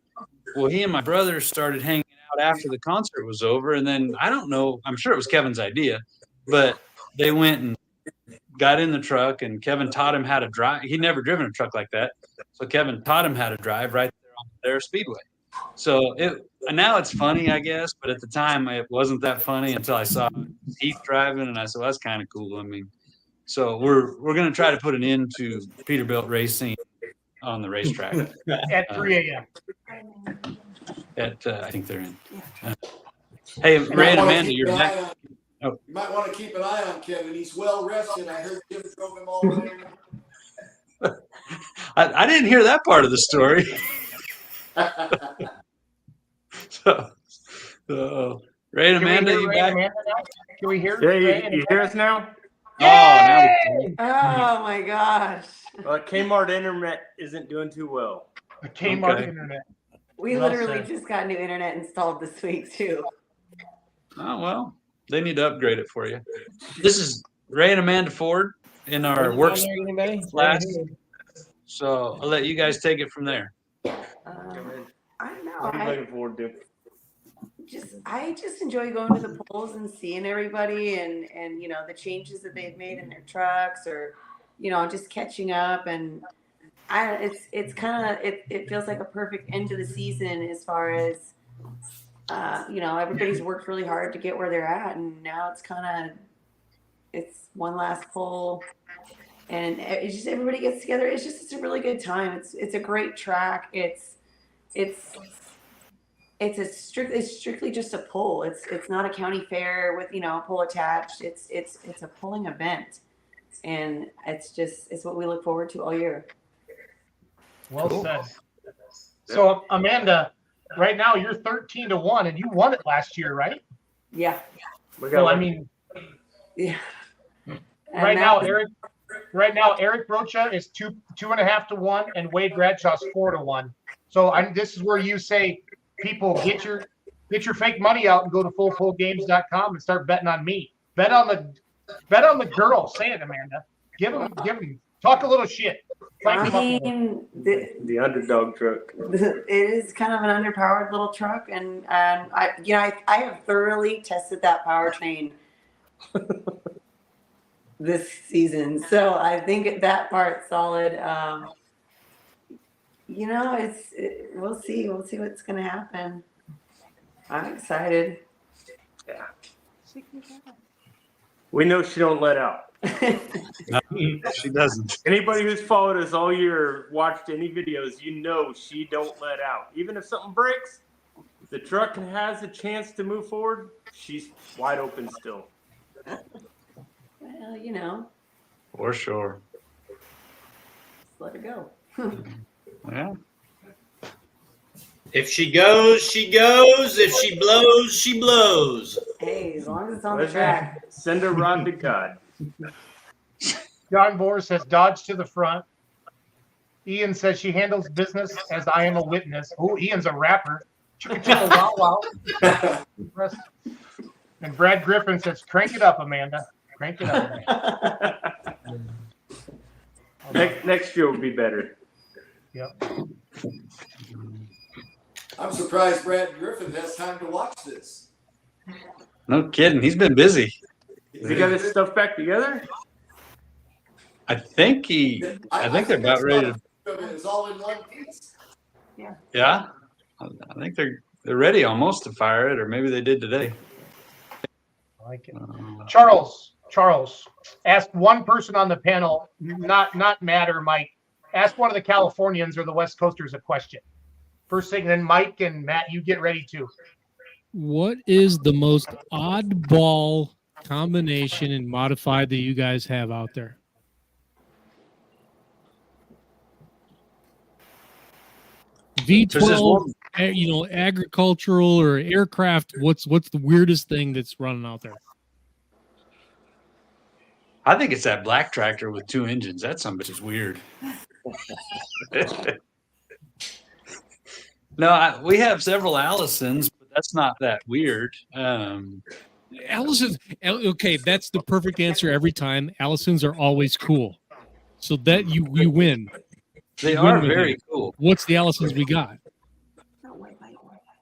Well, he and my brother started hanging out after the concert was over, and then I don't know, I'm sure it was Kevin's idea, but they went and got in the truck, and Kevin taught him how to drive. He'd never driven a truck like that, so Kevin taught him how to drive right there on the Madera Speedway. So now it's funny, I guess, but at the time it wasn't that funny until I saw Heath driving, and I said, well, that's kind of cool. I mean, so we're going to try to put an end to Peterbilt racing on the racetrack at 3 a.m. I think they're in. Hey, Ray and Amanda, you're back. You might want to keep an eye on Kevin. He's well rested. I heard Jim drove him all the way. I didn't hear that part of the story. so Ray and Amanda, you back? Can we hear? Yeah, you hear us now? Oh my gosh. Well, Kmart internet isn't doing too well. The Kmart internet. We literally just got new internet installed this week too. Oh well, they need to upgrade it for you. This is Ray and Amanda Ford in our work class. So I'll let you guys take it from there. I don't know. What are you looking forward to? I just enjoy going to the polls and seeing everybody and you know the changes that they've made in their trucks, or you know just catching up, and it's kind of it feels like a perfect end to the season as far as you know everybody's worked really hard to get where they're at, and now it's one last poll, and it's just everybody gets together. It's a really good time. It's a great track. It's strictly just a pull. It's not a county fair with a pull attached. It's a pulling event, and it's what we look forward to all year. Well said. So Amanda, right now you're 13-1, and you won it last year, right? Yeah. Well, I mean, yeah. Right now, Eric Rocha is 2.5-1, and Wade Bradshaw's 4-1. So this is where you say, people, get your fake money out and go to fullpullgames.com and start betting on me. Bet on the girl. Say it, Amanda. Give them. Talk a little shit. I mean, the underdog truck. It is kind of an underpowered little truck, and I have thoroughly tested that powertrain this season, so I think that part's solid. We'll see what's going to happen. I'm excited. Yeah. We know she don't let out. She doesn't. Anybody who's followed us all year, watched any videos, you know she don't let out. Even if something breaks, the truck has a chance to move forward, she's wide open still. Well, For sure. let her go. Yeah. If she goes, she goes. If she blows, she blows. Hey, as long as it's on the track. Send her rod to God. John Bohr says dodge to the front. Ian says she handles business as I am a witness. Oh, Ian's a rapper. Chicka chicka wow wow. And Brad Griffin says crank it up, Amanda. Crank it up. Next year will be better. Yep. I'm surprised Brad Griffin has time to watch this. No kidding. He's been busy. Has he got his stuff back together? I think they're about ready to. It's all in one piece. Yeah. Yeah. I think they're they're ready almost to fire it, or maybe they did today. I like it. Charles, ask one person on the panel, not Matt or Mike. Ask one of the Californians or the West Coasters a question. First thing, then Mike and Matt, you get ready too. What is the most oddball combination and modified that you guys have out there? V12, agricultural or aircraft. What's the weirdest thing that's running out there? I think it's that black tractor with 2 engines. That some bitch is weird. No, we have several Allisons, but that's not that weird. Allison's okay. That's the perfect answer every time. Allisons are always cool, so that you win. They are very cool. What's the Allisons we got?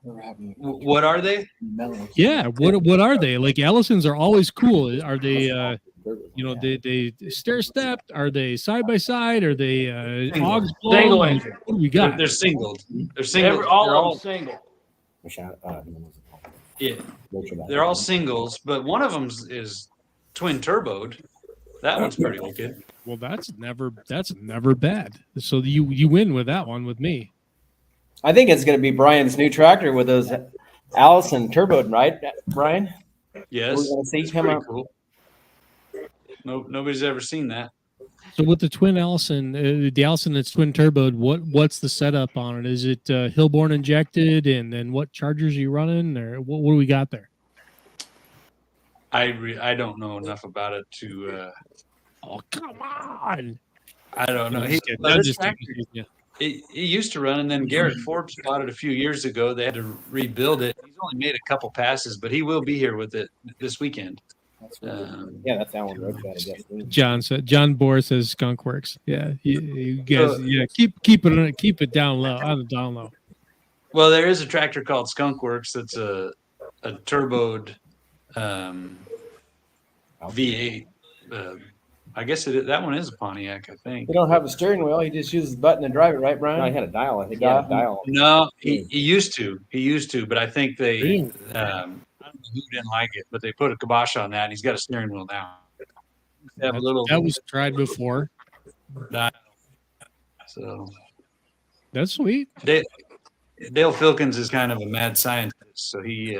What are they? Yeah, what are they? Like Allisons are always cool. Are they? They stair stepped. Are they side by side? Are they hogs blown? Single engine. What do we got? They're singled. They're singled. All of them single. Yeah, they're all singles, but one of them is twin turboed. That one's pretty wicked. Well, that's never bad. So you win with that one with me. I think it's going to be Brian's new tractor with those Allison turboed, right, Brian? Yes, we're going to see him up. Cool. Nobody's ever seen that. So with the twin Allison, the Allison that's twin turboed, what's the setup on it? Is it Hillborn injected, and then what chargers are you running, or what do we got there? I don't know enough about it to. Oh, come on! I don't know. It used to run, and then Garrett Forbes bought it a few years ago. They had to rebuild it. He's only made a couple passes, but he will be here with it this weekend. That's Alan Roach, I guess. John Bohr says Skunk Works. Yeah, you guys, keep it down low. On the down low. Well, there is a tractor called Skunk Works that's a turboed V8. I guess that one is a Pontiac, I think. He don't have a steering wheel. He just uses the button to drive it, right, Brian? No, he had a dial. I think he had a dial. No, he used to. But I think they I don't know who didn't like it, but they put a kibosh on that, and he's got a steering wheel now. That was tried before. So that's sweet. Dale Filkins is kind of a mad scientist, so he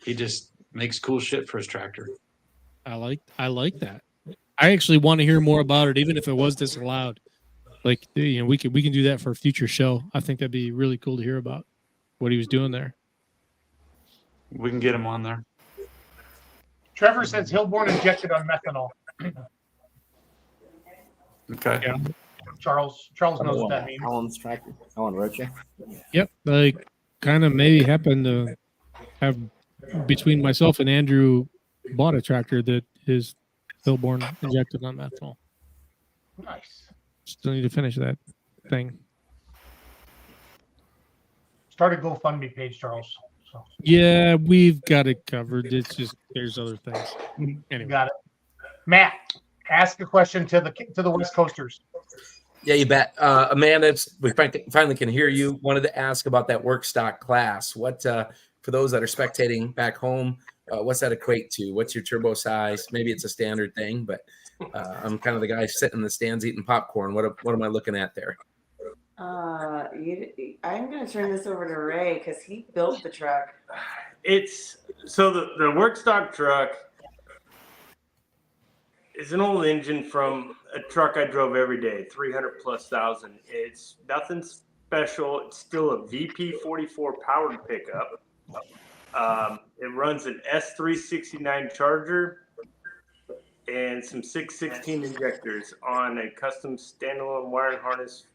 just makes cool shit for his tractor. I like that. I actually want to hear more about it, even if it was disallowed. Like, we can do that for a future show. I think that'd be really cool to hear about what he was doing there. We can get him on there. Trevor says Hillborn injected on methanol. Okay. Yeah. Charles knows what that means. Alan's tractor. Alan Roach. Yep. Like, kind of maybe happened to have between myself and Andrew bought a tractor that is Hillborn injected on methanol. Nice. Still need to finish that thing. Start a GoFundMe page, Charles. So. Yeah, we've got it covered. It's just there's other things. Anyway. Got it. Matt, ask a question to the West Coasters. Yeah, you bet. Amanda, we finally can hear you. Wanted to ask about that work stock class. What for those that are spectating back home? What's that equate to? What's your turbo size? Maybe it's a standard thing, but I'm kind of the guy sitting in the stands eating popcorn. What am I looking at there? I'm going to turn this over to Ray because he built the truck. It's so the work stock truck is an old engine from a truck I drove every day, 300,000+. It's nothing special. It's still a VP44 powered pickup. It runs an S369 charger and some 616 injectors on a custom standalone wiring harness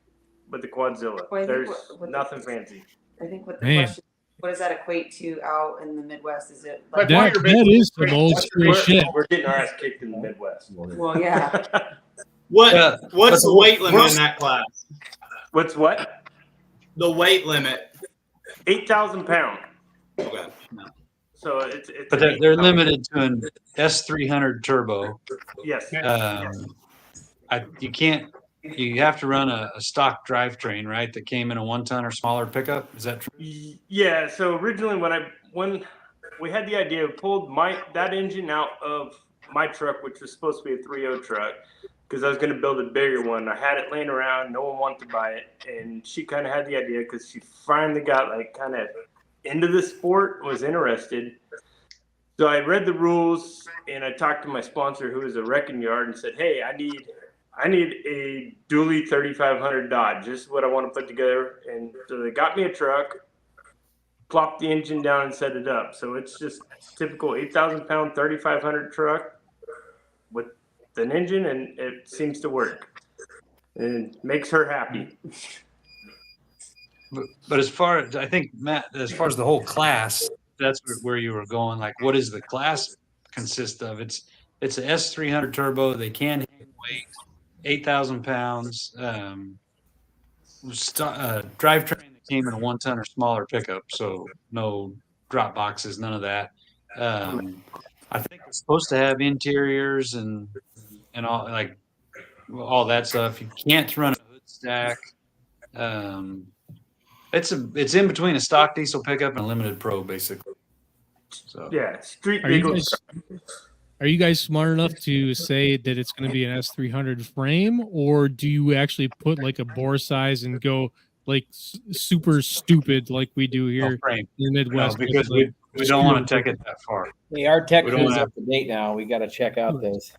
with the Quadzilla. Well, there's nothing fancy. I think what the question, what does that equate to out in the Midwest? Is it like that is some old school shit? We're getting our ass kicked in the Midwest. Well, yeah. What's the weight limit in that class? What's what? The weight limit. 8,000 pounds. Okay. So it's but they're limited to an S300 turbo. Yes. You can't you have to run a stock drivetrain, right? That came in a 1-ton or smaller pickup. Is that true? Yeah. So originally, when we had the idea, pulled that engine out of my truck, which was supposed to be a 3.0 truck, because I was going to build a bigger one. I had it laying around, no one wanted to buy it, and she kind of had the idea because she finally got like kind of into the sport, was interested. So I read the rules and I talked to my sponsor, who is a wrecking yard, and said, "Hey, I need a dually 3500 Dodge. This is what I want to put together." And so they got me a truck, plopped the engine down, and set it up. So it's just typical 8,000-pound 3500 truck with an engine, and it seems to work and makes her happy. But as far as I think, Matt, as far as the whole class, that's where you were going. Like, what does the class consist of? It's a S300 turbo. They can handle weight, 8,000 pounds. Drivetrain that came in a 1-ton or smaller pickup, so no drop boxes, none of that. I think it's supposed to have interiors and all, like, all that stuff. You can't run a hood stack. It's in between a stock diesel pickup and a limited pro, basically. So Yeah, street Are you legal. guys, are you guys smart enough to say that it's going to be an S300 frame, or do you actually put like a bore size and go like super stupid like we do here frame. in the Midwest? No, because we don't want to take it that far. Hey, our tech We don't crew's have- up to date now. We got to check out those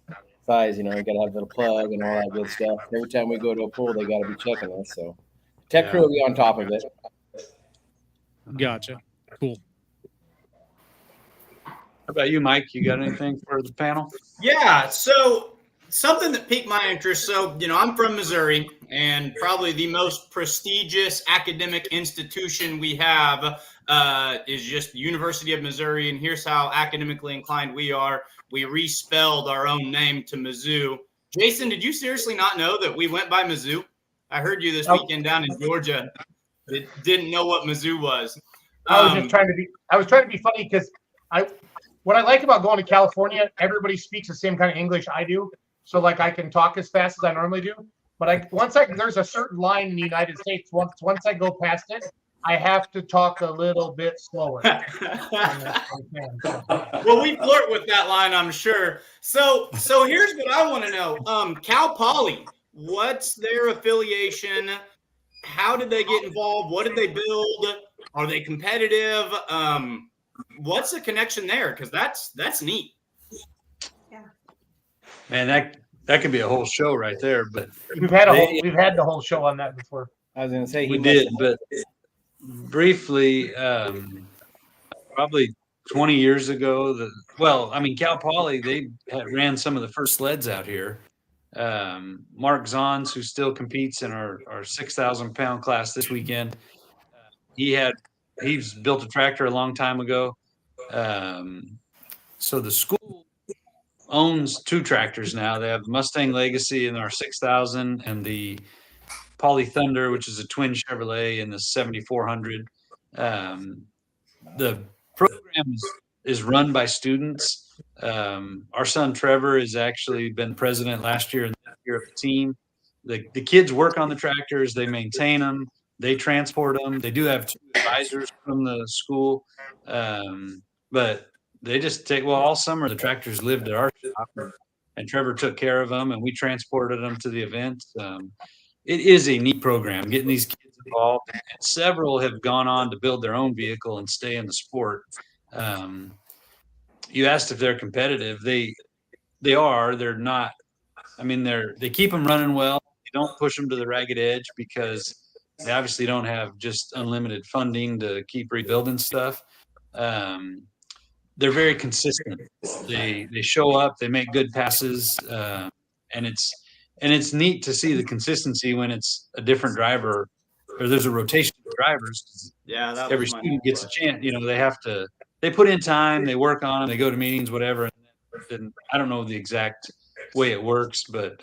size. You know, you got to have a little plug and all that good stuff. Every time we go to a pool, they got to be checking us. So, tech crew will be on top of it. Gotcha. Cool. How about you, Mike? You got anything for the panel? Yeah, so something that piqued my interest. So, I'm from Missouri, and probably the most prestigious academic institution we have is just the University of Missouri. And here's how academically inclined we are. We respelled our own name to Mizzou. Jason, did you seriously not know that we went by Mizzou? I heard you this weekend down in Georgia that didn't know what Mizzou was. I was trying to be funny because what I like about going to California, everybody speaks the same kind of English I do. So like I can talk as fast as I normally do. But there's a certain line in the United States. Once I go past it, I have to talk a little bit slower. Well, we flirt with that line, I'm sure. So here's what I want to know. Cal Poly, what's their affiliation? How did they get involved? What did they build? Are they competitive? What's the connection there? Because that's neat. Yeah. Man, that could be a whole show right there. But we've had the whole show on that before. I was going to say we did, but briefly, probably 20 years ago. Cal Poly, they ran some of the first sleds out here. Mark Zons, who still competes in our 6,000-pound class this weekend, he's built a tractor a long time ago. So the school owns 2 tractors now. They have the Mustang Legacy in our 6,000 and the Poly Thunder, which is a twin Chevrolet, in the 7,400. The program is run by students. Our son Trevor has actually been president last year and this year of the team. The kids work on the tractors. They maintain them. They transport them. They do have 2 advisors from the school, but they just all summer the tractors lived at our shop, and Trevor took care of them, and we transported them to the event. It is a neat program, getting these kids involved, and several have gone on to build their own vehicle and stay in the sport. You asked if they're competitive. They are. They're not. I mean, they keep them running well. They don't push them to the ragged edge because they obviously don't have just unlimited funding to keep rebuilding stuff. They're very consistent. They show up. They make good passes, and it's neat to see the consistency when it's a different driver or there's a rotation of drivers. Yeah, every student gets a chance. They put in time. They work on it. They go to meetings, whatever. And I don't know the exact way it works, but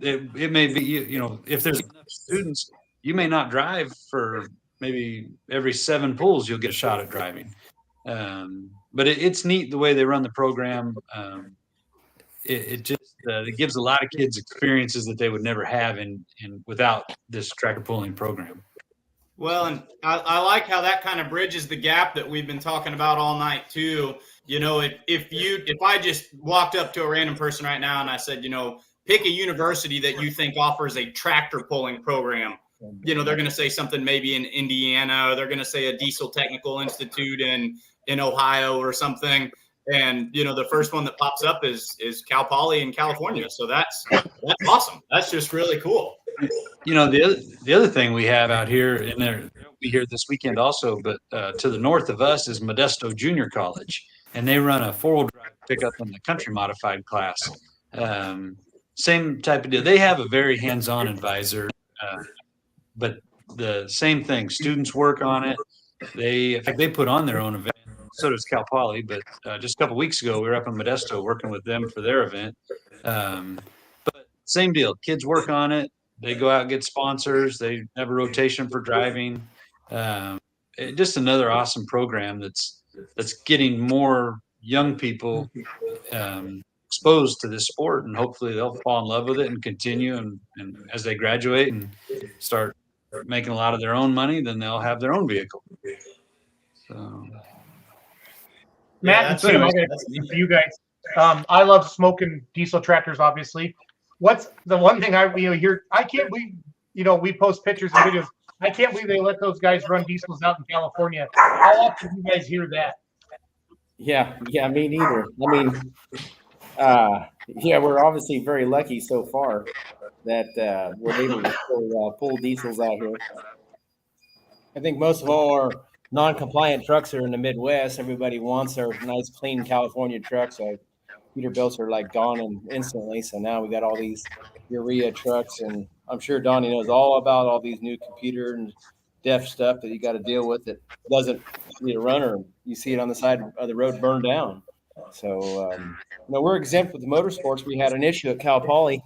it may be, if there's enough students, you may not drive for maybe every 7 pulls, you'll get a shot at driving. But it's neat the way they run the program. it just it gives a lot of kids experiences that they would never have in without this tractor pulling program. Well, and I like how that kind of bridges the gap that we've been talking about all night too. You know, if I just walked up to a random person right now and I said, you know, pick a university that you think offers a tractor pulling program, you know, they're going to say something maybe in Indiana, or they're going to say a Diesel Technical Institute in Ohio or something. And, you know, the first one that pops up is Cal Poly in California. So that's awesome. That's just really cool. You know, the other thing we have out here, and they'll be here this weekend also, but to the north of us is Modesto Junior College, and they run a 4-wheel drive pickup in the country modified class. Same type of deal. They have a very hands-on advisor, but the same thing. Students work on it. In fact, they put on their own event. So does Cal Poly, but just a couple weeks ago, we were up in Modesto working with them for their event. But same deal. Kids work on it. They go out and get sponsors. They have a rotation for driving. Just another awesome program that's getting more young people exposed to this sport, and hopefully they'll fall in love with it and continue. And as they graduate and start making a lot of their own money, then they'll have their own vehicle. So, Matt and Tim, I got a question for you guys. I love smoking diesel tractors, obviously. What's the one thing I hear? I can't believe, we post pictures and videos. I can't believe they let those guys run diesels out in California. How often do you guys hear that? Yeah, me neither. I mean, we're obviously very lucky so far that we're able to pull diesels out here. I think most of all our non-compliant trucks are in the Midwest. Everybody wants our nice, clean California trucks. So Peterbilts are like gone and instantly. So now we got all these urea trucks, and I'm sure Donnie knows all about all these new computer and deaf stuff that you got to deal with that doesn't need a runner. You see it on the side of the road burned down. So we're exempt with the motorsports. We had an issue at Cal Poly.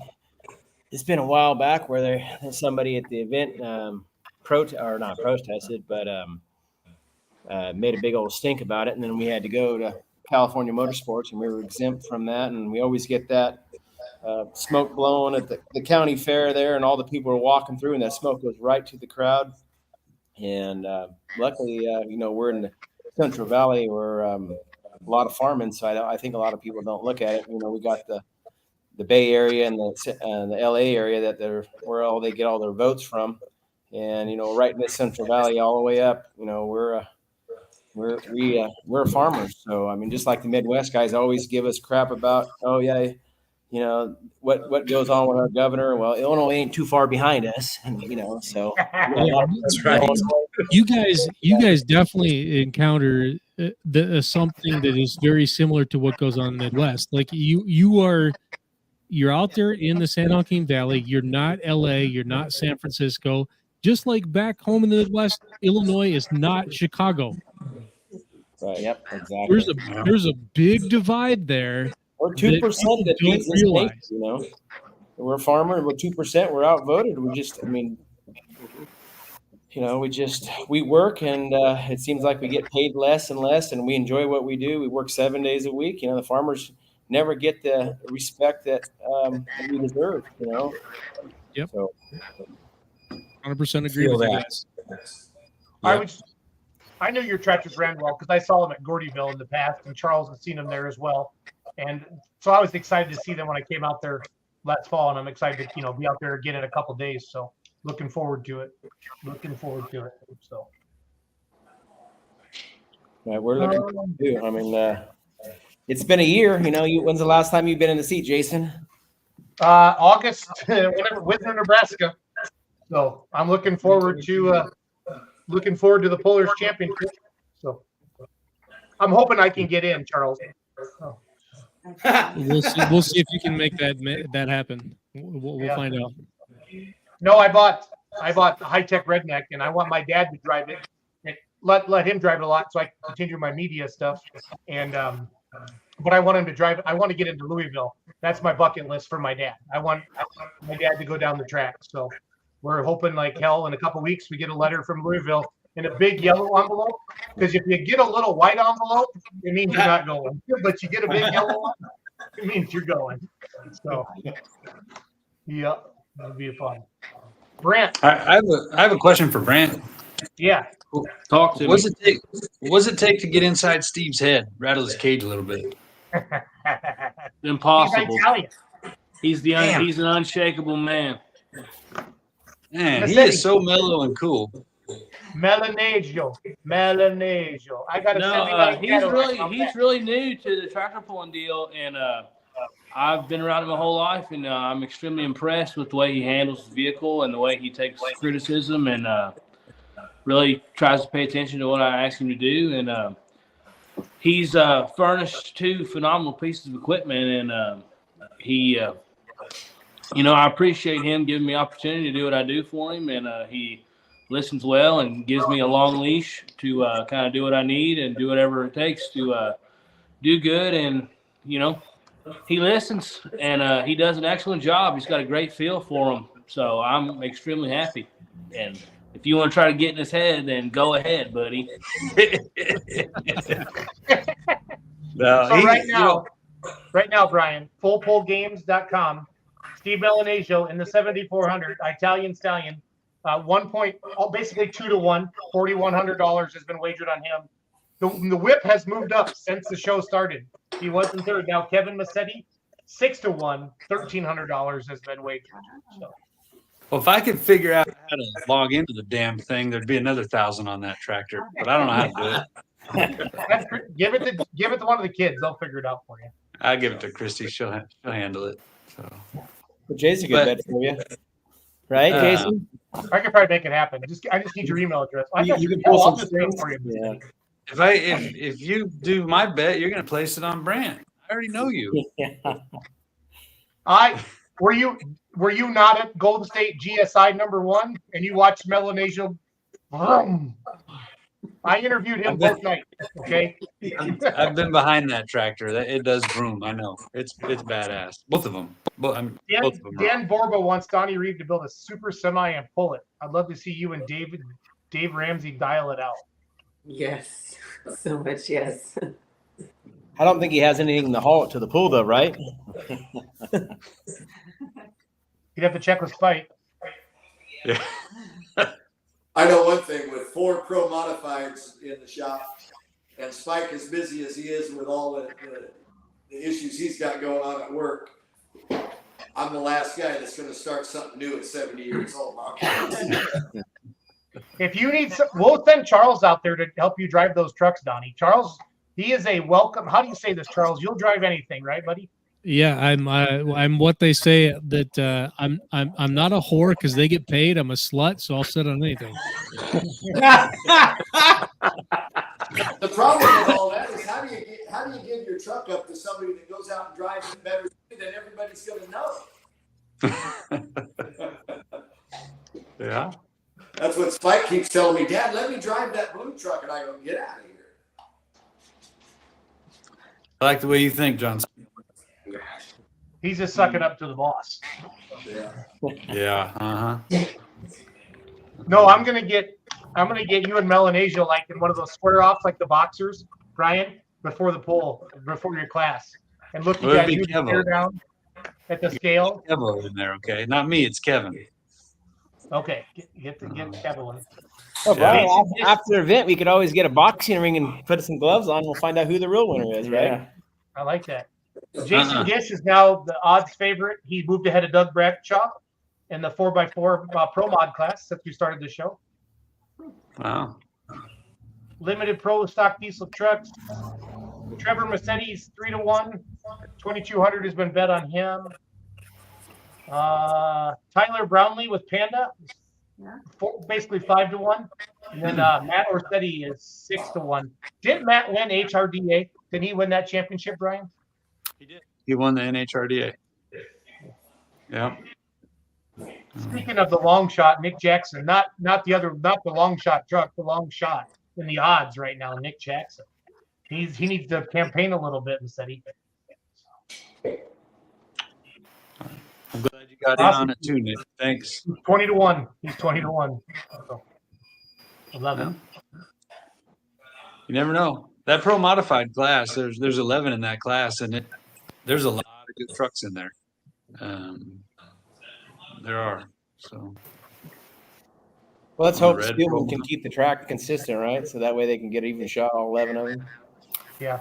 It's been a while back where somebody at the event not protested, but made a big old stink about it, and then we had to go to California Motorsports, and we were exempt from that. And we always get that smoke blowing at the county fair there, and all the people are walking through, and that smoke goes right to the crowd. And luckily, we're in the Central Valley where a lot of farming, so I think a lot of people don't look at it. We got the Bay Area and the LA area that where all they get all their votes from, and right in the Central Valley all the way up, we're farmers. So I mean, just like the Midwest guys always give us crap about, what goes on with our governor. Well, Illinois ain't too far behind us, and so that's right. You guys definitely encounter something that is very similar to what goes on in the Midwest. Like you're out there in the San Joaquin Valley. You're not LA. You're not San Francisco. Just like back home in the Midwest, Illinois is not Chicago. Right. Yep. Exactly. There's a big divide there. We're 2% that don't realize. We're a farmer. We're 2%. We're outvoted. We work, and it seems like we get paid less and less, and we enjoy what we do. We work 7 days a week. The farmers never get the respect that we deserve. Yep. So, 100% agree with that. I knew your tractors ran well because I saw them at Gordyville in the past, and Charles has seen them there as well. And so I was excited to see them when I came out there last fall, and I'm excited to be out there again in a couple of days. So looking forward to it. So yeah, we're looking forward to it. I mean, it's been a year. When's the last time you've been in the seat, Jason? August, whenever, Whitner, Nebraska. So I'm looking forward to the Pullers Championship. So I'm hoping I can get in, Charles. Oh. We'll see if you can make that happen. We'll find out. No, I bought the high-tech redneck, and I want my dad to drive it. And let him drive it a lot so I can continue my media stuff. And but I want him to drive it. I want to get into Louisville. That's my bucket list for my dad. I want my dad to go down the track. So we're hoping like hell in a couple of weeks we get a letter from Louisville in a big yellow envelope. Because if you get a little white envelope, it means you're not going. But you get a big yellow one, means you're going. So, yeah, that'll be fun. Brant. I have a question for Brant. Yeah. Talk to me. What does it take to get inside Steve's head, rattle his cage a little bit? Impossible. Italian. He's an unshakable man. Man, he is so mellow and cool. Melanesio. I got to No, he's really new to the tractor pulling deal, and I've been around him my whole life, and I'm extremely impressed with the way he handles his vehicle and the way he takes criticism and really tries to pay attention to what I ask him to do. And he's furnished 2 phenomenal pieces of equipment, and he, I appreciate him giving me opportunity to do what I do for him, and he listens well and gives me a long leash to kind of do what I need and do whatever it takes to do good. And, he listens, and he does an excellent job. He's got a great feel for him. So I'm extremely happy. And if you want to try to get in his head, then go ahead, buddy. So right now, Brian, fullpullgames.com, Steve Melanesio in the 7400 Italian Stallion, basically 2-1, $4,100 has been wagered on him. The whip has moved up since the show started. He was in third. Now Kevin Massetti, 6-1, $1,300 has been wagered. So. Well, if I could figure out how to log into the damn thing, there'd be another 1,000 on that tractor. But I don't know how to do it. Give it to one of the kids. They'll figure it out for you. I'll give it to Christy. She'll handle it. So. Well, Jason could bet for you, right, Jason? I could probably make it happen. I just need your email address. You can pull some strings for you. Yeah. If you do my bet, you're going to place it on Brant. I already know you. Were you not at Golden State GSI #1 and you watched Melanesio? I interviewed him both nights. Okay. I've been behind that tractor. It does broom. I know. It's badass. Both of them. Both of them. Dan Borba wants Donnie Reed to build a super semi and pull it. I'd love to see you and Dave Ramsey dial it out. Yes, so much yes. I don't think he has anything to haul it to the pool, though, right? You'd have to check with Spike. Yeah. I know one thing, with 4 pro modifieds in the shop, and Spike as busy as he is with all the issues he's got going on at work, I'm the last guy that's going to start something new at 70 years old. If you need we'll send Charles out there to help you drive those trucks, Donnie. Charles, he is a welcome. How do you say this, Charles? You'll drive anything, right, buddy? Yeah, I'm what they say that I'm not a whore because they get paid. I'm a slut, so I'll sit on anything. The problem with all that is how do you give your truck up to somebody that goes out and drives it better than everybody's going to know? Yeah. That's what Spike keeps telling me. Dad, let me drive that blue truck, and I go, get out of here. I like the way you think, John. He's just sucking up to the boss. Yeah. Uh-huh. No, I'm gonna get you and Melanesio like in one of those square offs, like the boxers, Brian, before the pull, before your class, and look you guys do tear down at the scale. Kevin in there, okay? Not me. It's Kevin. Okay, get Kevin. Oh, Brian, after the event, we could always get a boxing ring and put some gloves on. We'll find out who the real winner is, right? Yeah, I like that. Jason Gish is now the odds favorite. He moved ahead of Doug Bradshaw in the 4x4 Pro Mod class since we started the show. Wow. Limited Pro stock diesel trucks. Trevor Massetti's 3-1. 2,200 has been bet on him. Tyler Brownlee with Panda, basically 5-1. And then Matt Orsetti is 6-1. Didn't Matt win HRDA? Did he win that championship, Brian? He did. He won the NHRDA. Yeah. Speaking of the long shot, Nick Jackson, not the long shot truck, the long shot in the odds right now, Nick Jackson. He needs to campaign a little bit, Massetti. I'm glad you got in on it too, Nick. Thanks. 20-1. He's 20-1. So, 11. You never know. That pro modified class, there's 11 in that class, and there's a lot good trucks in there. There are. So. Well, let's On the hope red Spielman roll. can keep the track consistent, right? So that way they can get even shot, all 11 of them. Yeah.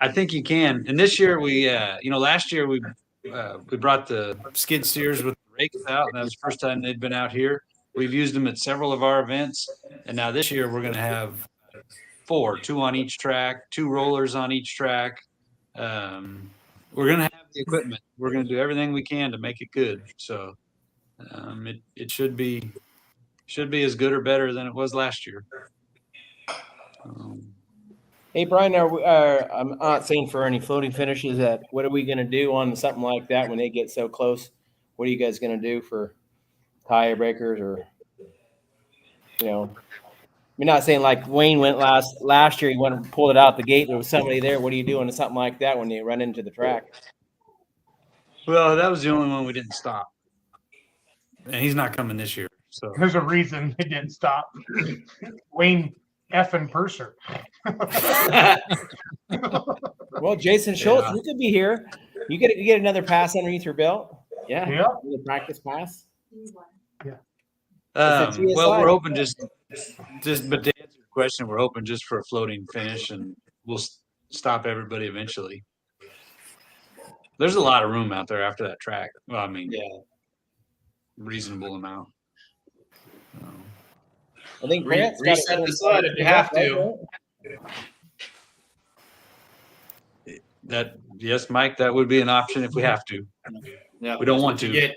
I think you can. And this year last year we brought the skid steers with the rakes out, and that was the first time they'd been out here. We've used them at several of our events, and now this year we're going to have 4, 2 on each track, 2 rollers on each track. We're going to have the equipment. We're going to do everything we can to make it good. So it should be as good or better than it was last year. Hey, Brian, I'm not saying for any floating finishes, that what are we going to do on something like that when they get so close? What are you guys going to do for tire breakers, or, we're not saying like Wayne went last year, he went and pulled it out the gate. There was somebody there. What are you doing to something like that when you run into the track? Well, that was the only one we didn't stop. And he's not coming this year. So There's a reason it didn't stop. Wayne effing Purser. Well, Jason Schultz, you could be here. You get another pass underneath your belt. Yeah. The practice pass. Yeah. Well, we're hoping but to answer your question, we're hoping just for a floating finish, and we'll stop everybody eventually. There's a lot of room out there after that track. Well, I mean, reasonable amount. I think reset the sled if you have to. Yes, Mike, that would be an option if we have to. Yeah, we don't want to.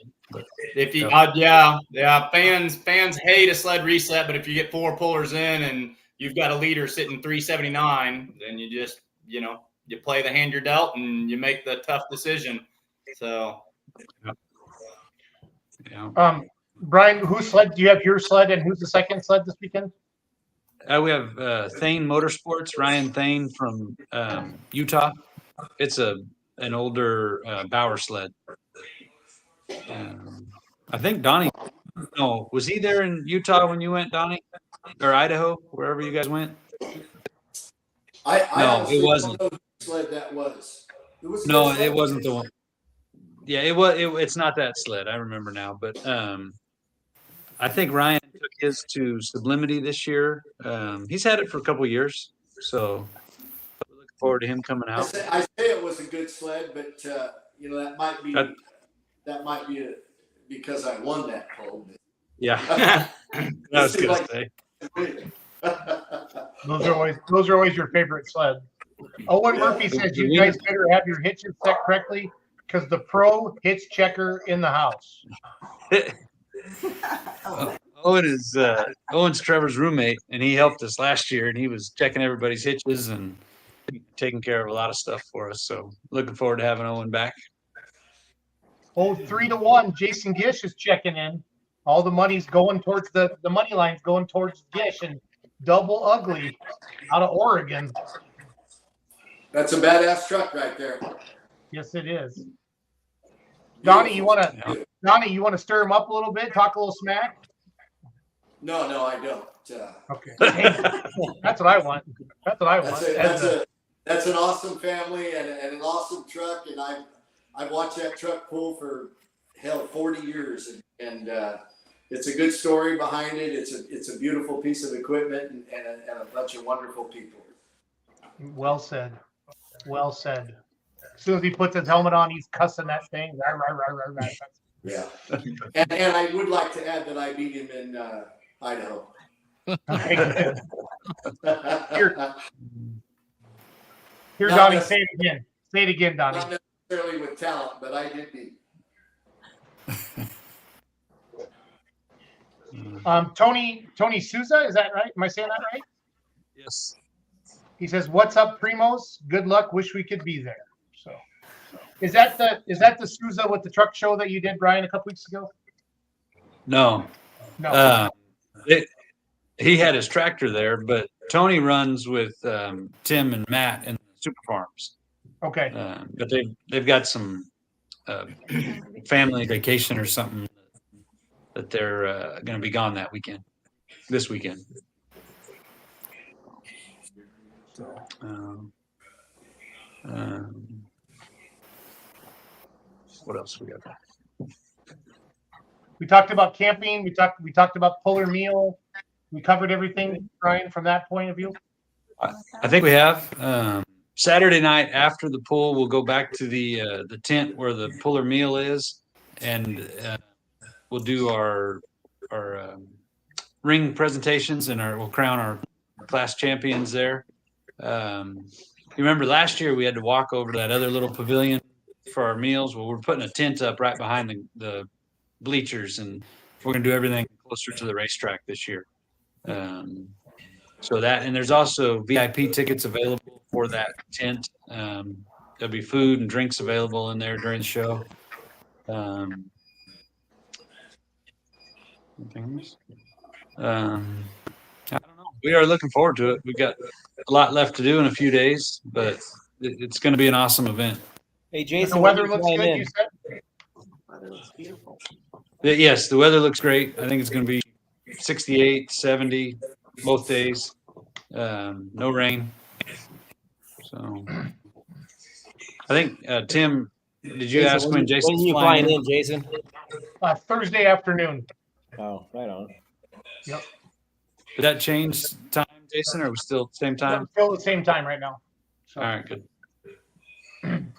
Fans hate a sled reset, but if you get 4 pullers in and you've got a leader sitting 379, then you just you play the hand you're dealt and you make the tough decision. So, Brian, whose sled do you have? Your sled, and who's the second sled this weekend? We have Thane Motorsports, Ryan Thane from Utah. It's an older Bauer sled. I think Donnie. No, was he there in Utah when you went, Donnie, or Idaho, wherever you guys went? No, it wasn't. Sled that was. It wasn't the one. Yeah, it was. It's not that sled. I remember now, but I think Ryan took his to Sublimity this year. He's had it for a couple of years, so we're looking forward to him coming out. I say it was a good sled, but that might be because I won that poll. Yeah, I was gonna say. Those are always your favorite sled. Owen Murphy says you guys better have your hitches set correctly because the pro hitch checker in the house. Owen is Owen's Trevor's roommate, and he helped us last year, and he was checking everybody's hitches and taking care of a lot of stuff for us. So looking forward to having Owen back. 3-1. Jason Gish is checking in. All the money's going towards the money line's going towards Gish and Double Ugly out of Oregon. That's a badass truck right there. Yes, it is. Donnie, you want to stir him up a little bit? Talk a little smack? No, I don't. Okay. That's what I want. That's an awesome family and an awesome truck, and I've watched that truck pull for 40 years, and it's a good story behind it. It's a beautiful piece of equipment and a bunch of wonderful people. Well said. Well said. As soon as he puts his helmet on, he's cussing that thing. Yeah. And I would like to add that I beat him in Idaho. Here, Donnie, say it again. Say it again, Donnie. Not necessarily with talent, but I did beat. Tony Souza, is that right? Am I saying that right? Yes. He says, "What's up, Primos? Good luck. Wish we could be there." So, is that the Souza with the truck show that you did, Brian, a couple weeks ago? No. He had his tractor there, but Tony runs with Tim and Matt in Super Farms. Okay. But they've got some family vacation or something that they're going to be gone this weekend. What else we got? We talked about camping. We talked about puller meal. We covered everything, Brian, from that point of view. I think we have. Saturday night after the pull, we'll go back to the tent where the puller meal is, and we'll do our ring presentations, and we'll crown our class champions there. You remember last year we had to walk over to that other little pavilion for our meals. Well, we're putting a tent up right behind the bleachers, and we're gonna do everything closer to the racetrack this year. So that, and there's also VIP tickets available for that tent. There'll be food and drinks available in there during the show. Anything else? I don't know. We are looking forward to it. We've got a lot left to do in a few days, but it's going to be an awesome event. Hey, Jason, The weather looks good, you said? Weather looks beautiful. Yes, the weather looks great. I think it's going to be 68, 70 both days. No rain. So I think Tim, did you ask when Jason's when you flying in, Jason? Thursday afternoon. Oh, right on. Yep. Did that change time, Jason, or are we still same time? Still the same time right now. So. All right, good.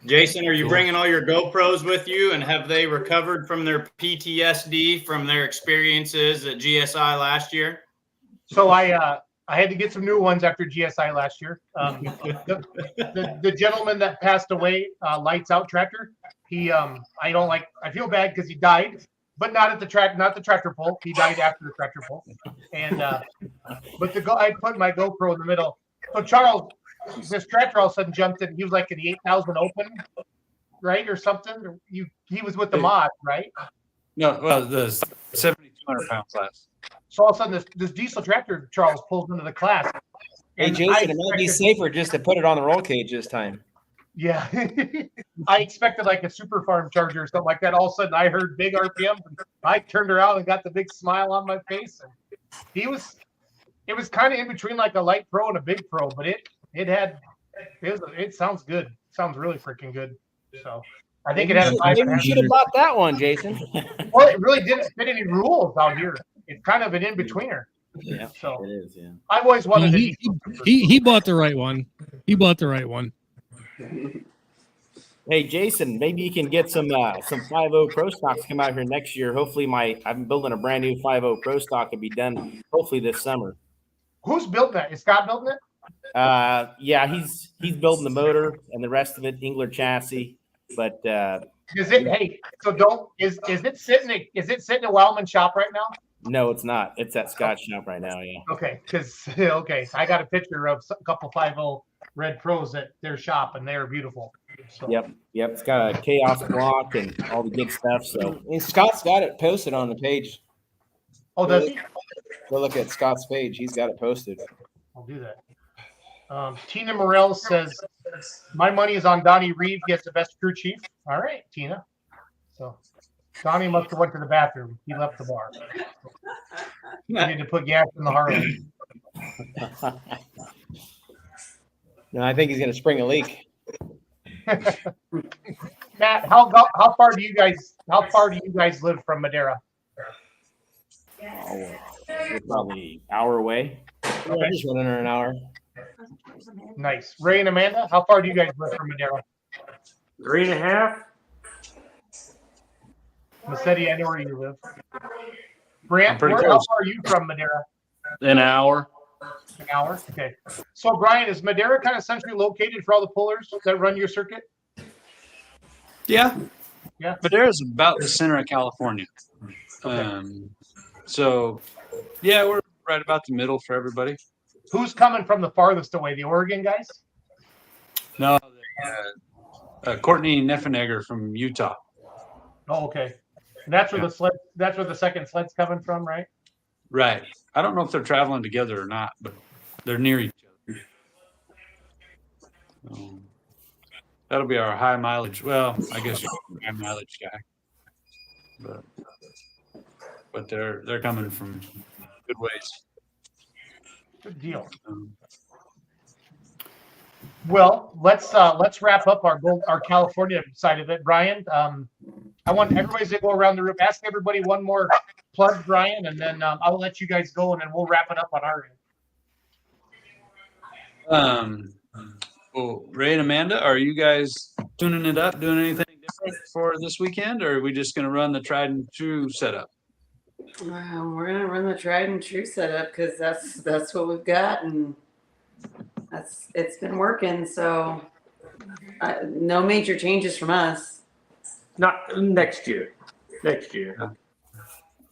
Jason, are you bringing all your GoPros with you, and have they recovered from their PTSD from their experiences at GSI last year? So I had to get some new ones after GSI last year. The gentleman that passed away, Lights Out Tractor, he I feel bad because he died, but not at the tractor pull. He died after the tractor pull. And but I put my GoPro in the middle. So Charles, this tractor all of a sudden jumped in. He was like in the 8,000 open, right, or something. He was with the mod, right? No, well, the 7,200 pound class. So all of a sudden, this diesel tractor, Charles, pulls into the class. Hey, Jason, it might be safer just to put it on the roll cage this time. Yeah. I expected like a super farm charger or something like that. All of a sudden, I heard big RPM. And I turned around and got the big smile on my face. And it was kind of in between like a light pro and a big pro, but it sounds good. Sounds really freaking good. So I think it had a 5.5. Maybe you should have bought that one, Jason. Well, it really didn't fit any rules out here. It's kind of an in-betweener. Yeah, so it is. Yeah, I've always wanted he bought the right one. He bought the right one. Hey, Jason, maybe you can get some 5.0 Pro stocks to come out here next year. Hopefully, I'm building a brand new 5.0 Pro stock to be done hopefully this summer. Who's built that? Is Scott building it? Yeah, he's building the motor and the rest of it, Engler chassis. But is it sitting at Wildman shop right now? No, it's not. It's at Scott's shop right now. Yeah. Okay, I got a picture of a couple 5.0 Red Pros at their shop, and they're beautiful. So. Yep. It's got a chaos block and all the good stuff. So and Scott's got it posted on the page. Oh, does he? Go look at Scott's page. He's got it posted. I'll do that. Tina Morell says, "My money is on Donnie Reeve. He has the best crew chief." All right, Tina. So Donnie must have went to the bathroom. He left the bar. He need to put gas in the Harley. No, I think he's going to spring a leak. Matt, how far do you guys live from Madera? We're probably an hour away. Okay. Just running her an hour. Nice. Ray and Amanda, how far do you guys live from Madera? 3.5. Massetti, I know where you live. Brant, how far are you from Madera? An hour. An hour? Okay. So, Brian, is Madera kind of centrally located for all the pullers that run your circuit? Yeah. Yeah. Madera's about the center of California. Okay. So, yeah, we're right about the middle for everybody. Who's coming from the farthest away? The Oregon guys? No, Courtney Neffenegger from Utah. Oh, okay. And that's where the second sled's coming from, right? Right. I don't know if they're traveling together or not, but they're near each other. That'll be our high mileage. Well, I guess you're a high mileage guy, but they're coming from good ways. Good deal. Well, let's wrap up our California side of it. Brian, I want everybody to go around the room. Ask everybody one more plug, Brian, and then I'll let you guys go, and then we'll wrap it up on our end. Well, Ray and Amanda, are you guys tuning it up, doing anything different for this weekend, or are we just going to run the tried and true setup? We're gonna run the tried and true setup because that's what we've got, and it's been working. So no major changes from us. Not next year. Next year.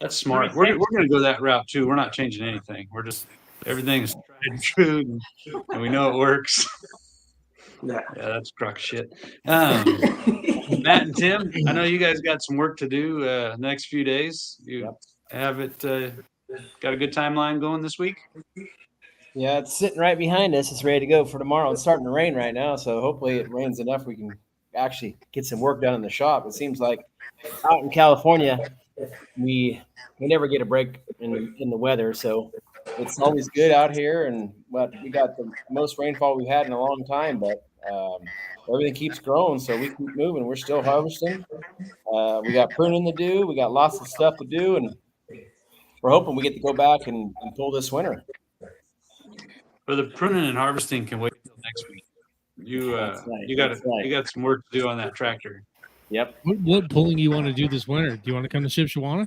That's smart. We're going to go that route too. We're not changing anything. We're just everything's tried and true, and we know it works. Yeah, that's crock shit. Matt and Tim, I know you guys got some work to do the next few days. You have it got a good timeline going this week? Yeah, it's sitting right behind us. It's ready to go for tomorrow. It's starting to rain right now, so hopefully it rains enough we can actually get some work done in the shop. It seems like out in California, we never get a break in the weather, so it's always good out here. And we got the most rainfall we've had in a long time, but everything keeps growing, so we keep moving. We're still harvesting. We got pruning to do. We got lots of stuff to do, and we're hoping we get to go back and pull this winter. For the pruning and harvesting can wait until next week. You got some work to do on that tractor. Yep. What pulling you want to do this winter? Do you want to come to Shipshawana?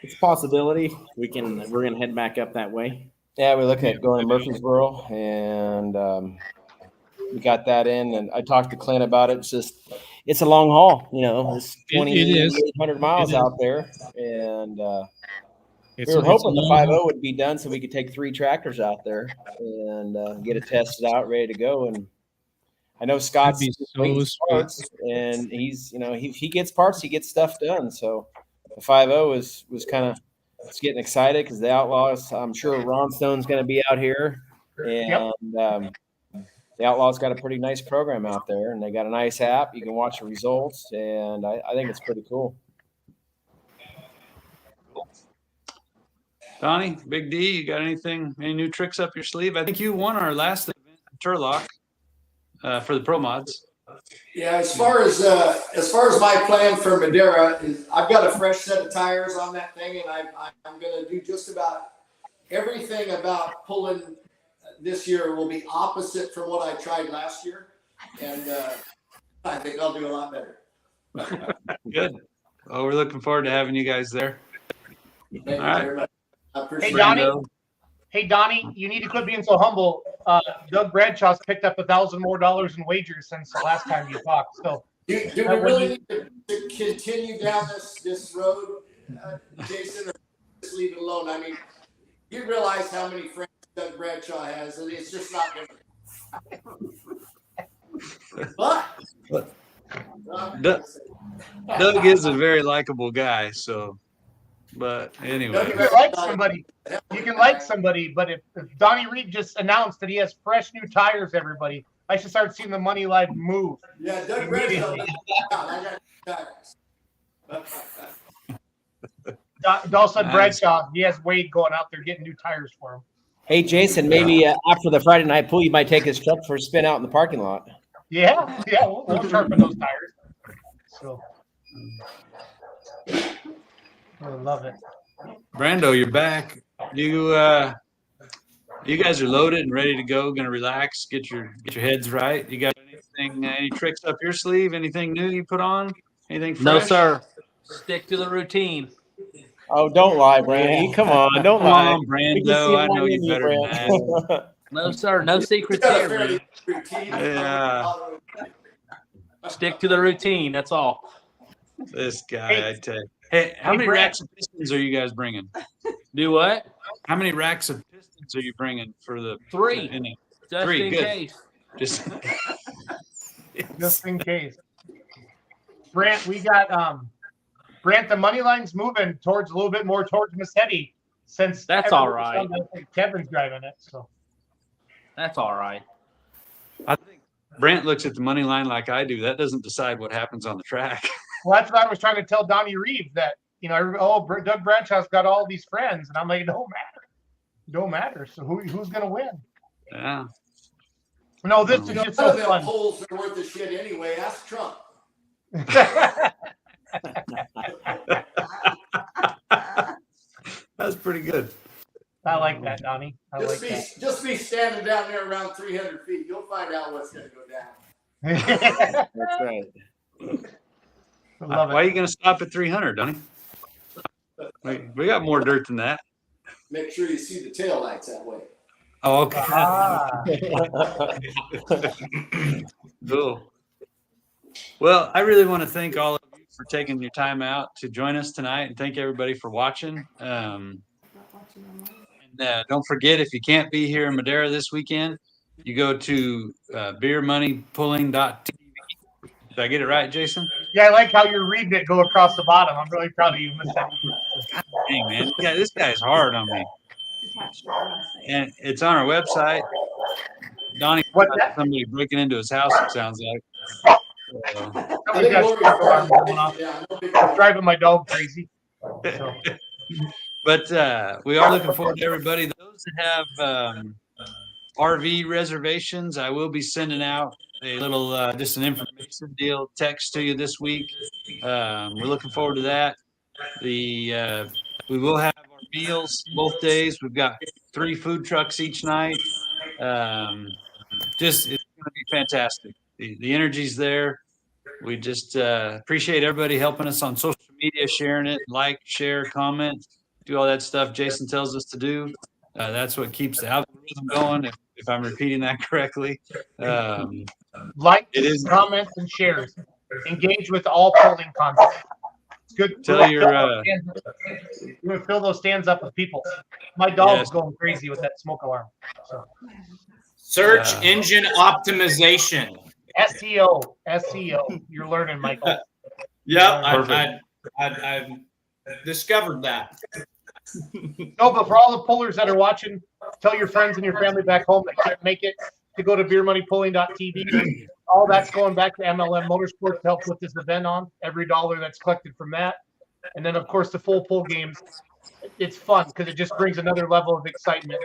It's a possibility. We're gonna head back up that way. Yeah, we're looking at going to Murfreesboro, and we got that in. And I talked to Clint about it. It's a long haul. It's 2,800 miles out there, and we were hoping the 5.0 would be done so we could take 3 tractors out there and get it tested out, ready to go. And I know Scott's parts, and he's he gets parts, he gets stuff done. So the 5.0 was kind of getting excited because the Outlaws. I'm sure Ron Stone's going to be out here, and the Outlaws got a pretty nice program out there, and they got a nice app. You can watch the results, and I think it's pretty cool. Donnie, Big D, you got any new tricks up your sleeve? I think you won our last event in Turlock for the Pro Mods. Yeah, as far as my plan for Madera is, I've got a fresh set of tires on that thing, and I'm going to do just about everything about pulling this year will be opposite from what I tried last year, and I think I'll do a lot better. Good. Well, we're looking forward to having you guys there. Thank you very much. I appreciate Hey, Donnie, you need to quit being so humble. Doug Bradshaw's picked up $1,000 more in wagers since the last time you talked. So, do we really need to continue down this road, Jason, or just leave it alone? I mean, you realize how many friends Doug Bradshaw has, and it's just not going to. But Doug is a very likable guy, so. But anyway, you can like somebody, but if Donnie Reed just announced that he has fresh new tires, everybody, I should start seeing the money line move. Yeah, Doug Bradshaw. I got tires. Dawson Bradshaw, he has Wade going out there getting new tires for him. Hey, Jason, maybe after the Friday night pool, you might take his truck for a spin out in the parking lot. Yeah, we'll sharpen those tires. So. I love it. Brando, you're back. You guys are loaded and ready to go. Going to relax, get your heads right. You got any tricks up your sleeve? Anything new you put on? Anything fresh? No, sir. Stick to the routine. Oh, don't lie, Brando. Come on, don't lie. Come on, Brando. I know you better than that. No, sir. No secrets here. Yeah. Stick to the routine. That's all. This guy, I tell you. Hey, how many racks of pistons are you guys bringing? Do what? How many racks of pistons are you bringing for the 3? Just 3, in good. case. Just in case. Brant, we got Brant. The money line's moving a little bit more towards Massetti since that's all right. Kevin's driving it, so that's all right. I think Brant looks at the money line like I do. That doesn't decide what happens on the track. Well, that's what I was trying to tell Donnie Reeves that, Doug Bradshaw's got all these friends, and I'm like, don't matter. So who's gonna win? Yeah. No, this is just so fun. Polls are worth of shit anyway. Ask Trump. That's pretty good. I like that, Donnie. I like that. Just be standing down there around 300 feet. You'll find out what's going to go down. That's right. Love Why are it. you going to stop at 300, Donnie? We got more dirt than that. Make sure you see the tail lights that way. Oh, okay. Ah. Cool. Well, I really want to thank all of you for taking your time out to join us tonight, and thank everybody for watching. Don't forget, if you can't be here in Madera this weekend, you go to beermoneypulling.tv. Did I get it right, Jason? Yeah, I like how you're reading it go across the bottom. I'm really proud of you, Mr. Dang, man. Yeah, this guy's hard on me. And it's on our website. Donnie, somebody breaking into his house, it sounds like. Somebody's got a smoke alarm going off. I'm driving my dog crazy. So. But we are looking forward to everybody. Those that have RV reservations, I will be sending out a little just an information deal text to you this week. We're looking forward to that. We will have our meals both days. We've got 3 food trucks each night. Just it's going to be fantastic. The energy's there. We just appreciate everybody helping us on social media, sharing it, like, share, comment, do all that stuff Jason tells us to do. That's what keeps the algorithm going, if I'm repeating that correctly. Like, it is comments, and shares. Engage with all polling content. It's good. Tell your you're gonna fill those stands up with people. My dog's going crazy with that smoke alarm. So. Search engine optimization. SEO. You're learning, Michael. Yep, I've discovered that. No, but for all the pullers that are watching, tell your friends and your family back home that can't make it to go to beermoneypulling.tv. All that's going back to MLM Motorsports to help put this event on. Every dollar that's collected from that. And then, of course, the full pull games. It's fun because it just brings another level of excitement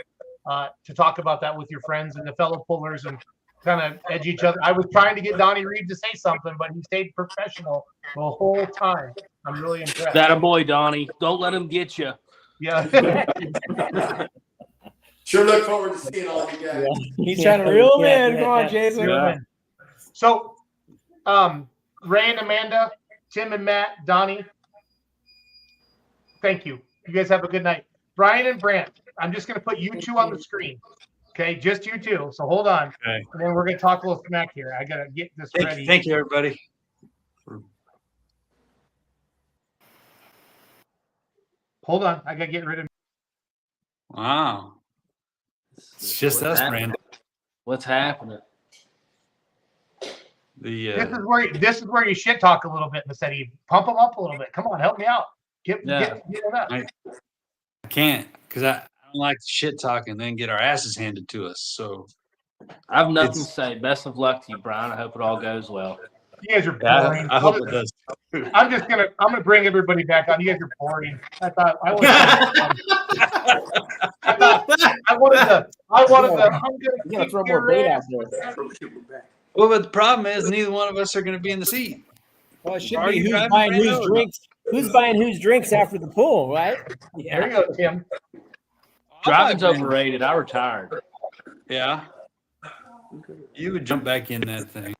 to talk about that with your friends and the fellow pullers and kind of edge each other. I was trying to get Donnie Reed to say something, but he stayed professional the whole time. I'm really impressed. That a boy, Donnie. Don't let him get you. Yeah. Sure look forward to seeing all you guys. He's trying to reel him in. Come on, Jason. Yeah. So, Ray and Amanda, Tim and Matt, Donnie, thank you. You guys have a good night. Brian and Brant, I'm just going to put you two on the screen. Okay, just you two. So hold on. Okay. And then we're going to talk a little smack here. I got to get this ready. Thank you, everybody. Hold on. I got to get rid of. Wow. It's just us, Brandon. What's happening? This is where you shit talk a little bit instead of you pump them up a little bit. Come on, help me out. Get it up. I can't because I don't like shit talking and then get our asses handed to us. So I have nothing to say. Best of luck to you, Brian. I hope it all goes well. You guys are boring. I hope it does. I'm gonna bring everybody back on. You guys are boring. I wanted to throw more bait out there. Well, but the problem is neither one of us are going to be in the seat. Well, it should be who's buying whose drinks. Who's buying whose drinks after the pool, right? Yeah. There you go, Tim. Driving's overrated. I retired. Yeah. You would jump back in that thing.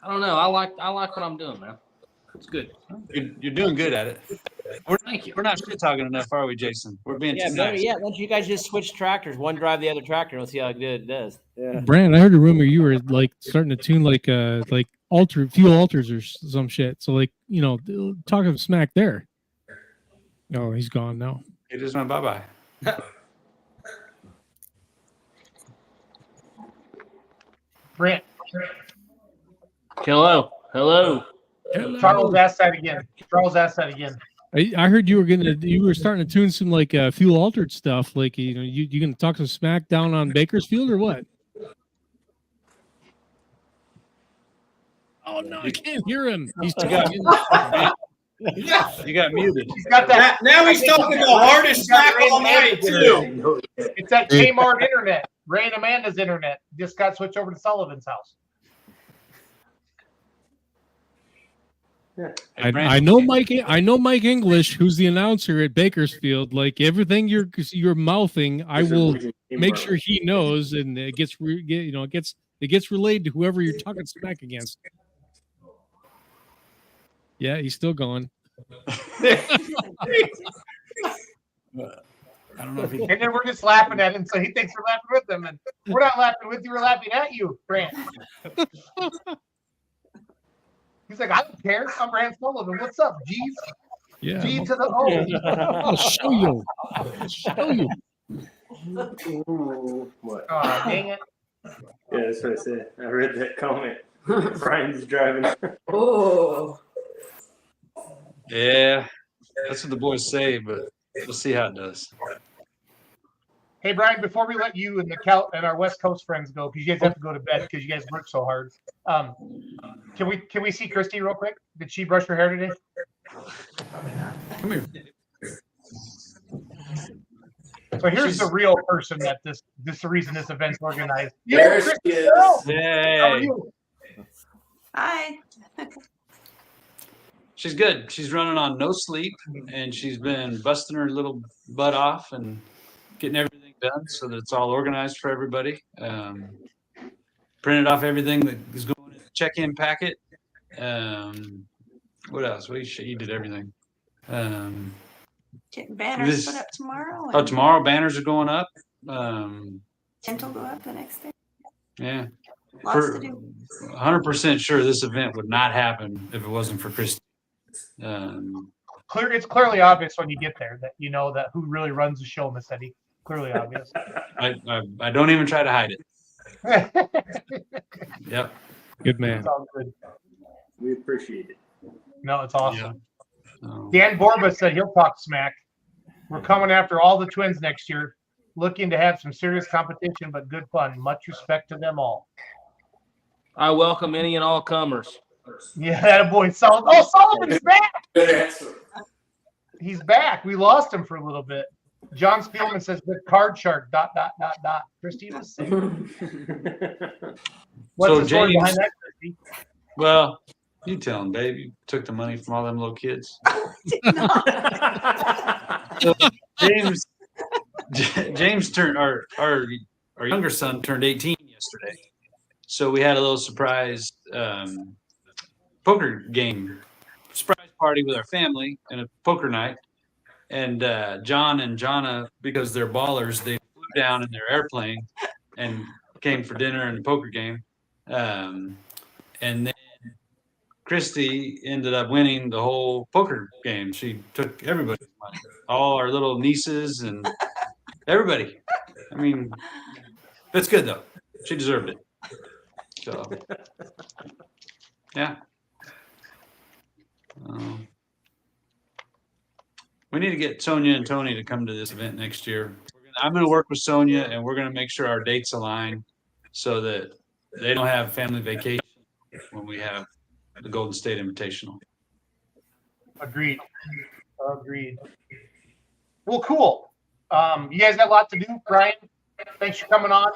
I don't know. I like what I'm doing, man. It's good. You're doing good at it. Thank you. We're not shit talking enough, are we, Jason? We're being too nice. Yeah. Why don't you guys just switch tractors? One drive the other tractor, and we'll see how good it does. Yeah. Brandon, I heard a rumor you were like starting to tune like fuel alters or some shit. So talking smack there. Oh, he's gone now. He just went bye-bye. Brent. Hello. Charles asked that again. I heard you were starting to tune some like fuel altered stuff. Like you gonna talk some smack down on Bakersfield or what? Oh no, I can't hear him. He's talking. You got muted. He's got that. Now he's talking the hardest smack all night too. It's that Kmart internet. Ray and Amanda's internet just got switched over to Sullivan's house. I know Mike. I know Mike English, who's the announcer at Bakersfield. Like everything you're mouthing, I will make sure he knows, and it gets it gets relayed to whoever you're talking smack against. Yeah, he's still going. I don't know if he. And then we're just laughing at him, so he thinks we're laughing with him, and we're not laughing with you. We're laughing at you, Brant. He's like, I don't care. I'm Brant Sullivan. What's up, G's? Yeah. G to the O. I'll show you. I'll show you. What? Oh, dang it. Yeah, that's what I said. I read that comment. Brian's driving. Oh. Yeah, that's what the boys say, but we'll see how it does. Hey, Brian, before we let you and and our West Coast friends go, because you guys have to go to bed because you guys work so hard, can we see Christy real quick? Did she brush her hair today? Come here. So here's the real person that this is the reason this event's organized. There Christy, she is. girl, how are Yay! you? Hi. She's good. She's running on no sleep, and she's been busting her little butt off and getting everything done so that it's all organized for everybody. Printed off everything that is going in the check-in packet. What else? You did everything. Getting banners This- put up tomorrow. Oh, and tomorrow banners are going up. Tent will go up the next day. Yeah. Lots to do. 100% sure this event would not happen if it wasn't for Christy. It's clearly obvious when you get there that you know that who really runs the show in the city. Clearly obvious. I don't even try to hide it. Yep. Good man. It's all good. We appreciate it. No, it's awesome. So, Dan Borba said he'll talk smack. We're coming after all the Twins next year, looking to have some serious competition, but good fun. Much respect to them all. I welcome any and all comers. Yeah, that boy Sullivan. Oh, Sullivan's back. Good answer. He's back. We lost him for a little bit. John Spielman says the card shark. ... Christy was saying. What's So the story James- behind that, Christy? well, you tell him, babe. You took the money from all them little kids. So James turned our younger son turned 18 yesterday. So we had a little surprise poker game surprise party with our family and a poker night. And John and Jonna, because they're ballers, they flew down in their airplane and came for dinner and a poker game. And then Christy ended up winning the whole poker game. She took everybody's money, all our little nieces and everybody. I mean, that's good though. She deserved it. So, yeah. We need to get Sonia and Tony to come to this event next year. I'm going to work with Sonia, and we're going to make sure our dates align so that they don't have family vacation when we have the Golden State Invitational. Agreed. Well, cool. You guys got a lot to do. Brian, thanks for coming on.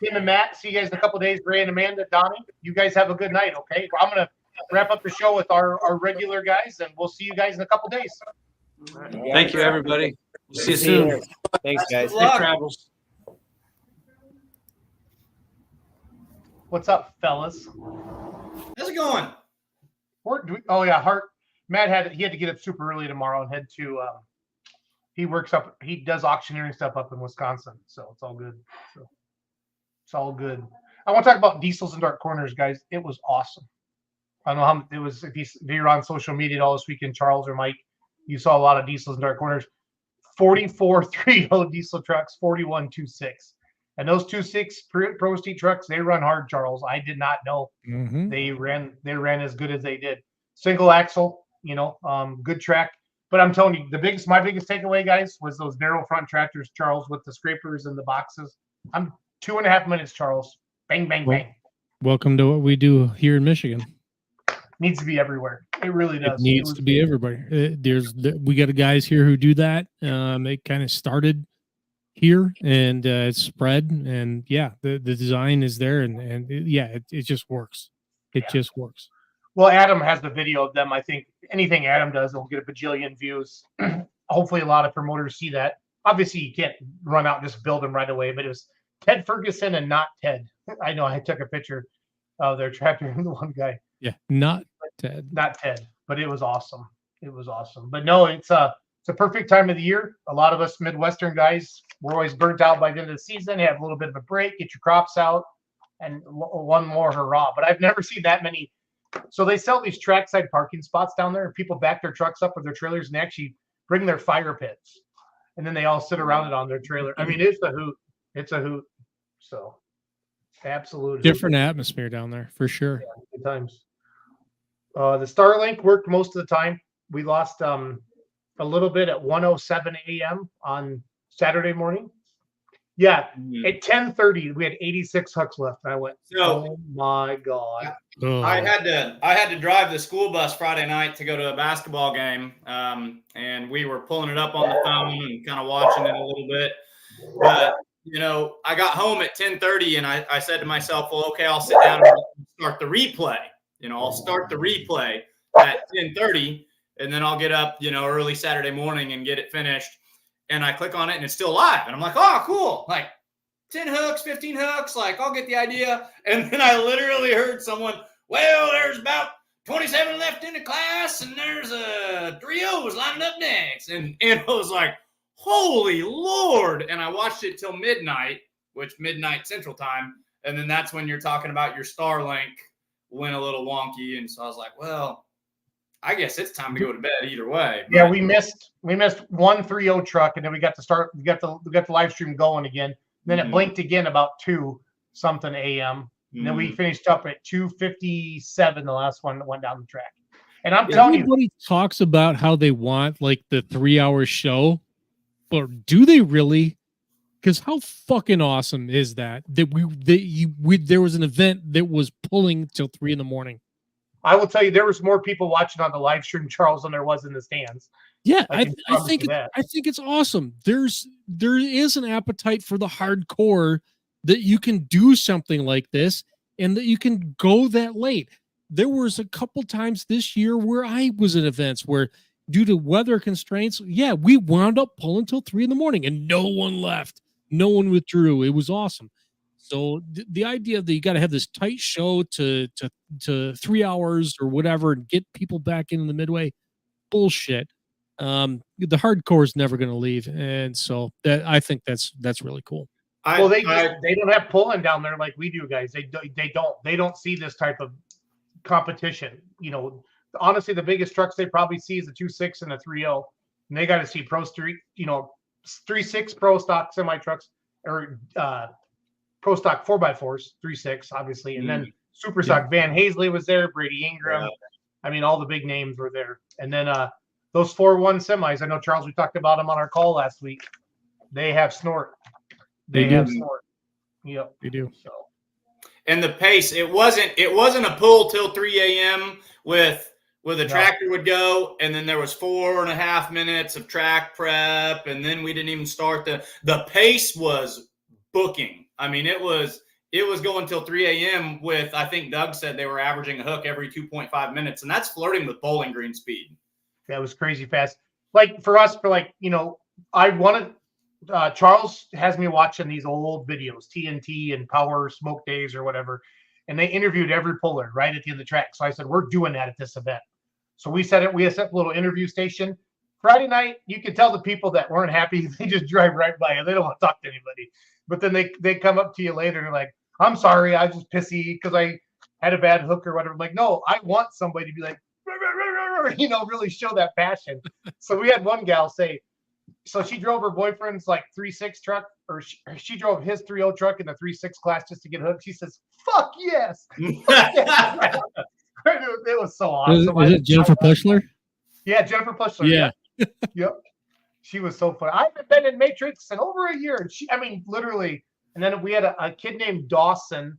Tim and Matt, see you guys in a couple of days. Ray and Amanda, Donnie, you guys have a good night, okay? I'm going to wrap up the show with our regular guys, and we'll see you guys in a couple of days. Thank you, everybody. We'll see you soon. Thanks, guys. Safe travels. What's up, fellas? How's it going? Hart. Matt had to get up super early tomorrow and head to. He does auctioneering stuff up in Wisconsin, so it's all good. So it's all good. I want to talk about diesels and dark corners, guys. It was awesome. I don't know how it was. If you're on social media all this weekend, Charles or Mike, you saw a lot of diesels and dark corners. 44.30 diesel trucks, 41.26. And those 2.6 Pro Street trucks, they run hard, Charles. I did not know they ran as good as they did. Single axle, good track. But I'm telling you, my biggest takeaway, guys, was those narrow front tractors, Charles, with the scrapers and the boxes. I'm 2.5 minutes, Charles. Bang, bang, bang. Welcome to what we do here in Michigan. Needs to be everywhere. It really does. It needs to be everybody. We got guys here who do that. It kind of started here and it's spread, and the design is there, and it just works. It just works. Well, Adam has the video of them. I think anything Adam does will get a bajillion views. Hopefully, a lot of promoters see that. Obviously, you can't run out and just build them right away, but it was Ted Ferguson and not Ted. I know I took a picture of their tractor and the one guy. Yeah, not Ted. Not Ted, but it was awesome. It was awesome. But no, it's a perfect time of the year. A lot of us Midwestern guys, we're always burnt out by the end of the season. Have a little bit of a break, get your crops out, and one more hurrah. But I've never seen that many. So they sell these trackside parking spots down there, and people back their trucks up with their trailers and they actually bring their fire pits, and then they all sit around it on their trailer. I mean, it's a hoot. It's a hoot. So, absolutely different atmosphere down there for sure. Yeah, good times. The Starlink worked most of the time. We lost a little bit at 1:07 a.m. on Saturday morning. Yeah, at 10:30 we had 86 hooks left. And I went, oh my god! I had to drive the school bus Friday night to go to a basketball game, and we were pulling it up on the phone and kind of watching it a little bit. But I got home at 10:30, and I said to myself, well, okay, I'll sit down and start the replay. I'll start the replay at 10:30, and then I'll get up, early Saturday morning and get it finished. And I click on it and it's still live. And I'm like, oh, cool. Like 10 hooks, 15 hooks. Like, I'll get the idea. And then I literally heard someone, well, there's about 27 left in the class and there's a 3-0 lining up next. And I was like, holy Lord. And I watched it till midnight, which midnight Central Time. And then that's when you're talking about your Starlink went a little wonky. And so I was like, well, I guess it's time to go to bed either way. But. Yeah, we missed one 3-0 truck, and then we got the live stream going again. Then it blinked again about 2-something a.m. And then we finished up at 2:57, the last one that went down the track. And I'm telling you, everybody talks about how they want like the 3-hour show, but do they really? Because how fucking awesome is that there was an event that was pulling till 3 a.m. I will tell you, there was more people watching on the live stream, Charles, than there was in the stands. Yeah, I think it's awesome. There is an appetite for the hardcore that you can do something like this and that you can go that late. There was a couple times this year where I was at events where, due to weather constraints, we wound up pulling till 3 a.m. and no one left, no one withdrew. It was awesome. So the idea that you got to have this tight show to 3 hours or whatever and get people back in the midway, bullshit. The hardcore is never going to leave, and so I think that's really cool. They don't have pulling down there like we do, guys. They don't see this type of competition. Honestly, the biggest trucks they probably see is a 2.6 and a 3.0, and they got to see Pro Street, 3.6 Pro Stock semi trucks or Pro Stock 4x4s, 3.6 obviously, and then Super Stock. Van Hazley was there, Brady Ingram. Yeah. I mean, all the big names were there, and then those 4.1 semis. I know, Charles, we talked about them on our call last week. They have snort. They have snort. Yep, they do. So, and the pace, it wasn't a pull till 3 a.m. with a tractor would go, and then there was 4.5 minutes of track prep, and then we didn't even start the pace was booking. I mean, it was going till 3 a.m. with, I think Doug said they were averaging a hook every 2.5 minutes, and that's flirting with Bowling Green speed. That was crazy fast. Like for us, I wanted. Charles has me watching these old videos, TNT and Power Smoke Days or whatever, and they interviewed every puller right at the end of the track. So I said, we're doing that at this event. So we set up a little interview station. Friday night, you could tell the people that weren't happy, they just drive right by you. They don't want to talk to anybody. But then they come up to you later and they're like, I'm sorry, I was just pissy because I had a bad hook or whatever. I'm like, no, I want somebody to be like, really show that passion. So we had one gal say, so she drove her boyfriend's 3.6 truck, or she drove his 3.0 truck in the 3.6 class just to get hooked. She says, fuck yes. It was so awesome. Was it Jennifer Pushler? Yeah, Jennifer Pushler. Yeah. Yep. She was so fun. I haven't been in Matrix in over a year. And literally. And then we had a kid named Dawson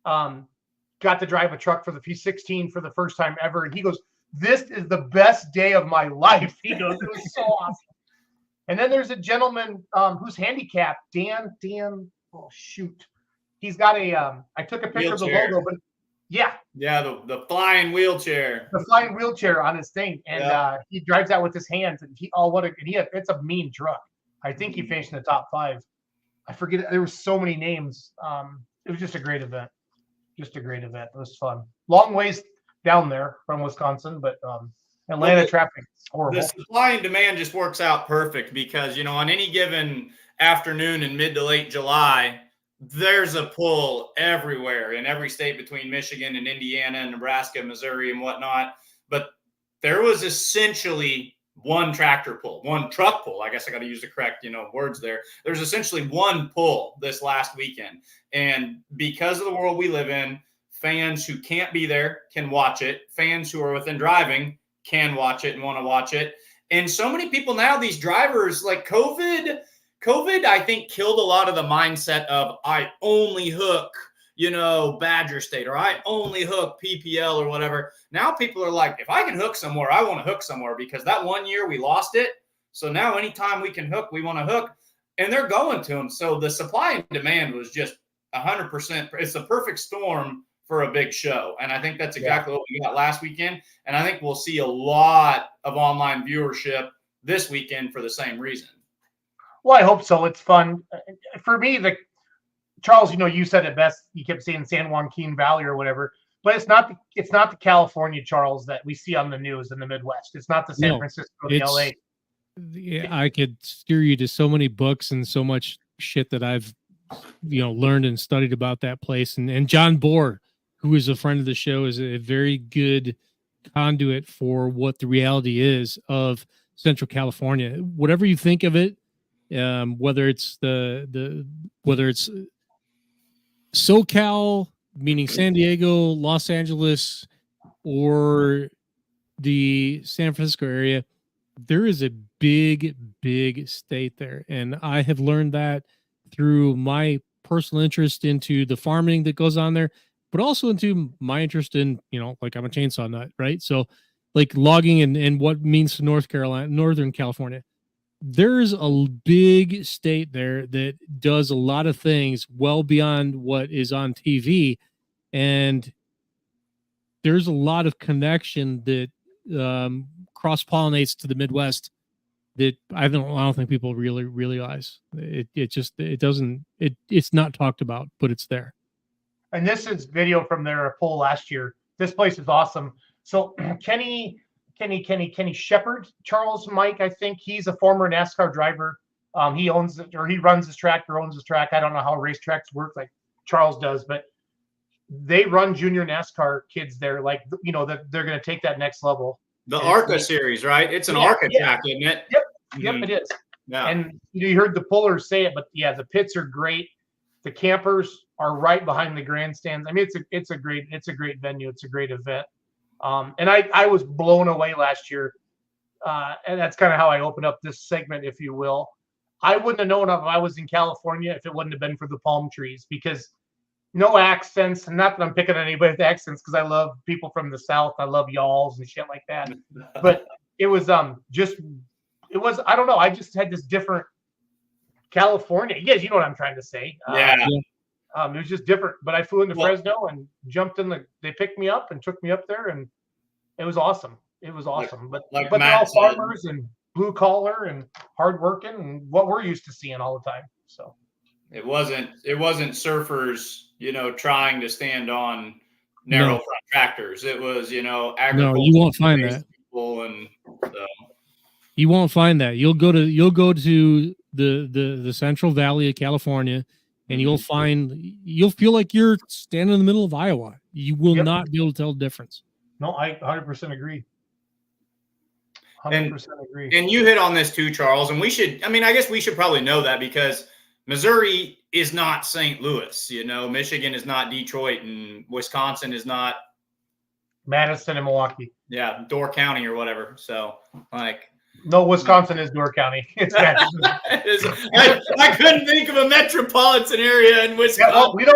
got to drive a truck for the P16 for the first time ever. And he goes, this is the best day of my life. He goes, it was so awesome. And then there's a gentleman who's handicapped, Dan. Oh shoot, he's got a. I took a picture of the logo, but Yeah. Yeah, the flying wheelchair. The flying wheelchair on his thing, and he drives out with his hands, and it's a mean truck. I think he finished in the top 5. I forget. There were so many names. It was just a great event. Just a great event. It was fun. Long ways down there from Wisconsin, but Atlanta traffic is horrible. The supply and demand just works out perfect because, on any given afternoon in mid to late July, there's a pull everywhere in every state between Michigan and Indiana and Nebraska, Missouri, and whatnot. But there was essentially one tractor pull, one truck pull. I guess I got to use the correct, words there. There's essentially one pull this last weekend. And because of the world we live in, fans who can't be there can watch it. Fans who are within driving can watch it and want to watch it. And so many people now, these drivers, like COVID, I think, killed a lot of the mindset of I only hook, Badger State, or I only hook PPL or whatever. Now people are like, if I can hook somewhere, I want to hook somewhere because that one year we lost it. So now anytime we can hook, we want to hook. And they're going to them. So the supply and demand was just 100%. It's the perfect storm for a big show. And I think that's exactly what we got last weekend. And I think we'll see a lot of online viewership this weekend for the same reason. Well, I hope so. It's fun. For me, Charles, you said it best. You kept saying San Joaquin Valley or whatever, but it's not the California, Charles, that we see on the news in the Midwest. It's not the San Francisco, the LA. Yeah, I could steer you to so many books and so much shit that I've learned and studied about that place. And John Bohr, who is a friend of the show, is a very good conduit for what the reality is of Central California. Whatever you think of it, whether it's whether it's SoCal, meaning San Diego, Los Angeles, or the San Francisco area, there is a big state there. And I have learned that through my personal interest into the farming that goes on there, but also into my interest in, like I'm a chainsaw nut, right? So like logging and what it means to Northern California. There's a big state there that does a lot of things well beyond what is on TV. And there's a lot of connection that cross-pollinates to the Midwest that I don't think people really realize. It's not talked about, but it's there. And this is video from their poll last year. This place is awesome. So Kenny Shepard, Charles Mike, I think he's a former NASCAR driver. He owns it, or he runs his track or owns his track. I don't know how racetracks work like Charles does, but they run junior NASCAR kids there. Like, that they're going to take that next level. The ARCA series, right? It's an ARCA track, isn't it? Yep, it is. Yeah. And you heard the pullers say it, but yeah, the pits are great. The campers are right behind the grandstands. I mean, it's a great venue. It's a great event. And I was blown away last year. And that's kind of how I opened up this segment, if you will. I wouldn't have known if I was in California if it wouldn't have been for the palm trees, because no accents. And not that I'm picking on anybody with accents, because I love people from the South. I love y'alls and shit like that. But it was I don't know. I just had this different California. Yes, you know what I'm trying to say. It was just different. But I flew into Fresno and jumped in they picked me up and took me up there, and it was awesome. It was awesome. But they're all farmers and blue collar and hardworking and what we're used to seeing all the time. So it wasn't surfers, trying to stand on narrow front tractors. It was, agriculture. No, you won't find that. And you won't find that. You'll go to the Central Valley of California, and you'll feel like you're standing in the middle of Iowa. You will not be able to tell the difference. No, I 100% agree. 100% agree. And you hit on this too, Charles. And I guess we should probably know that, because Missouri is not St. Louis. Michigan is not Detroit, and Wisconsin is not Madison and Milwaukee. Yeah, Door County or whatever. So, no, Wisconsin is Door County. It's Madison. I couldn't think of a metropolitan area in Wisconsin. Yeah,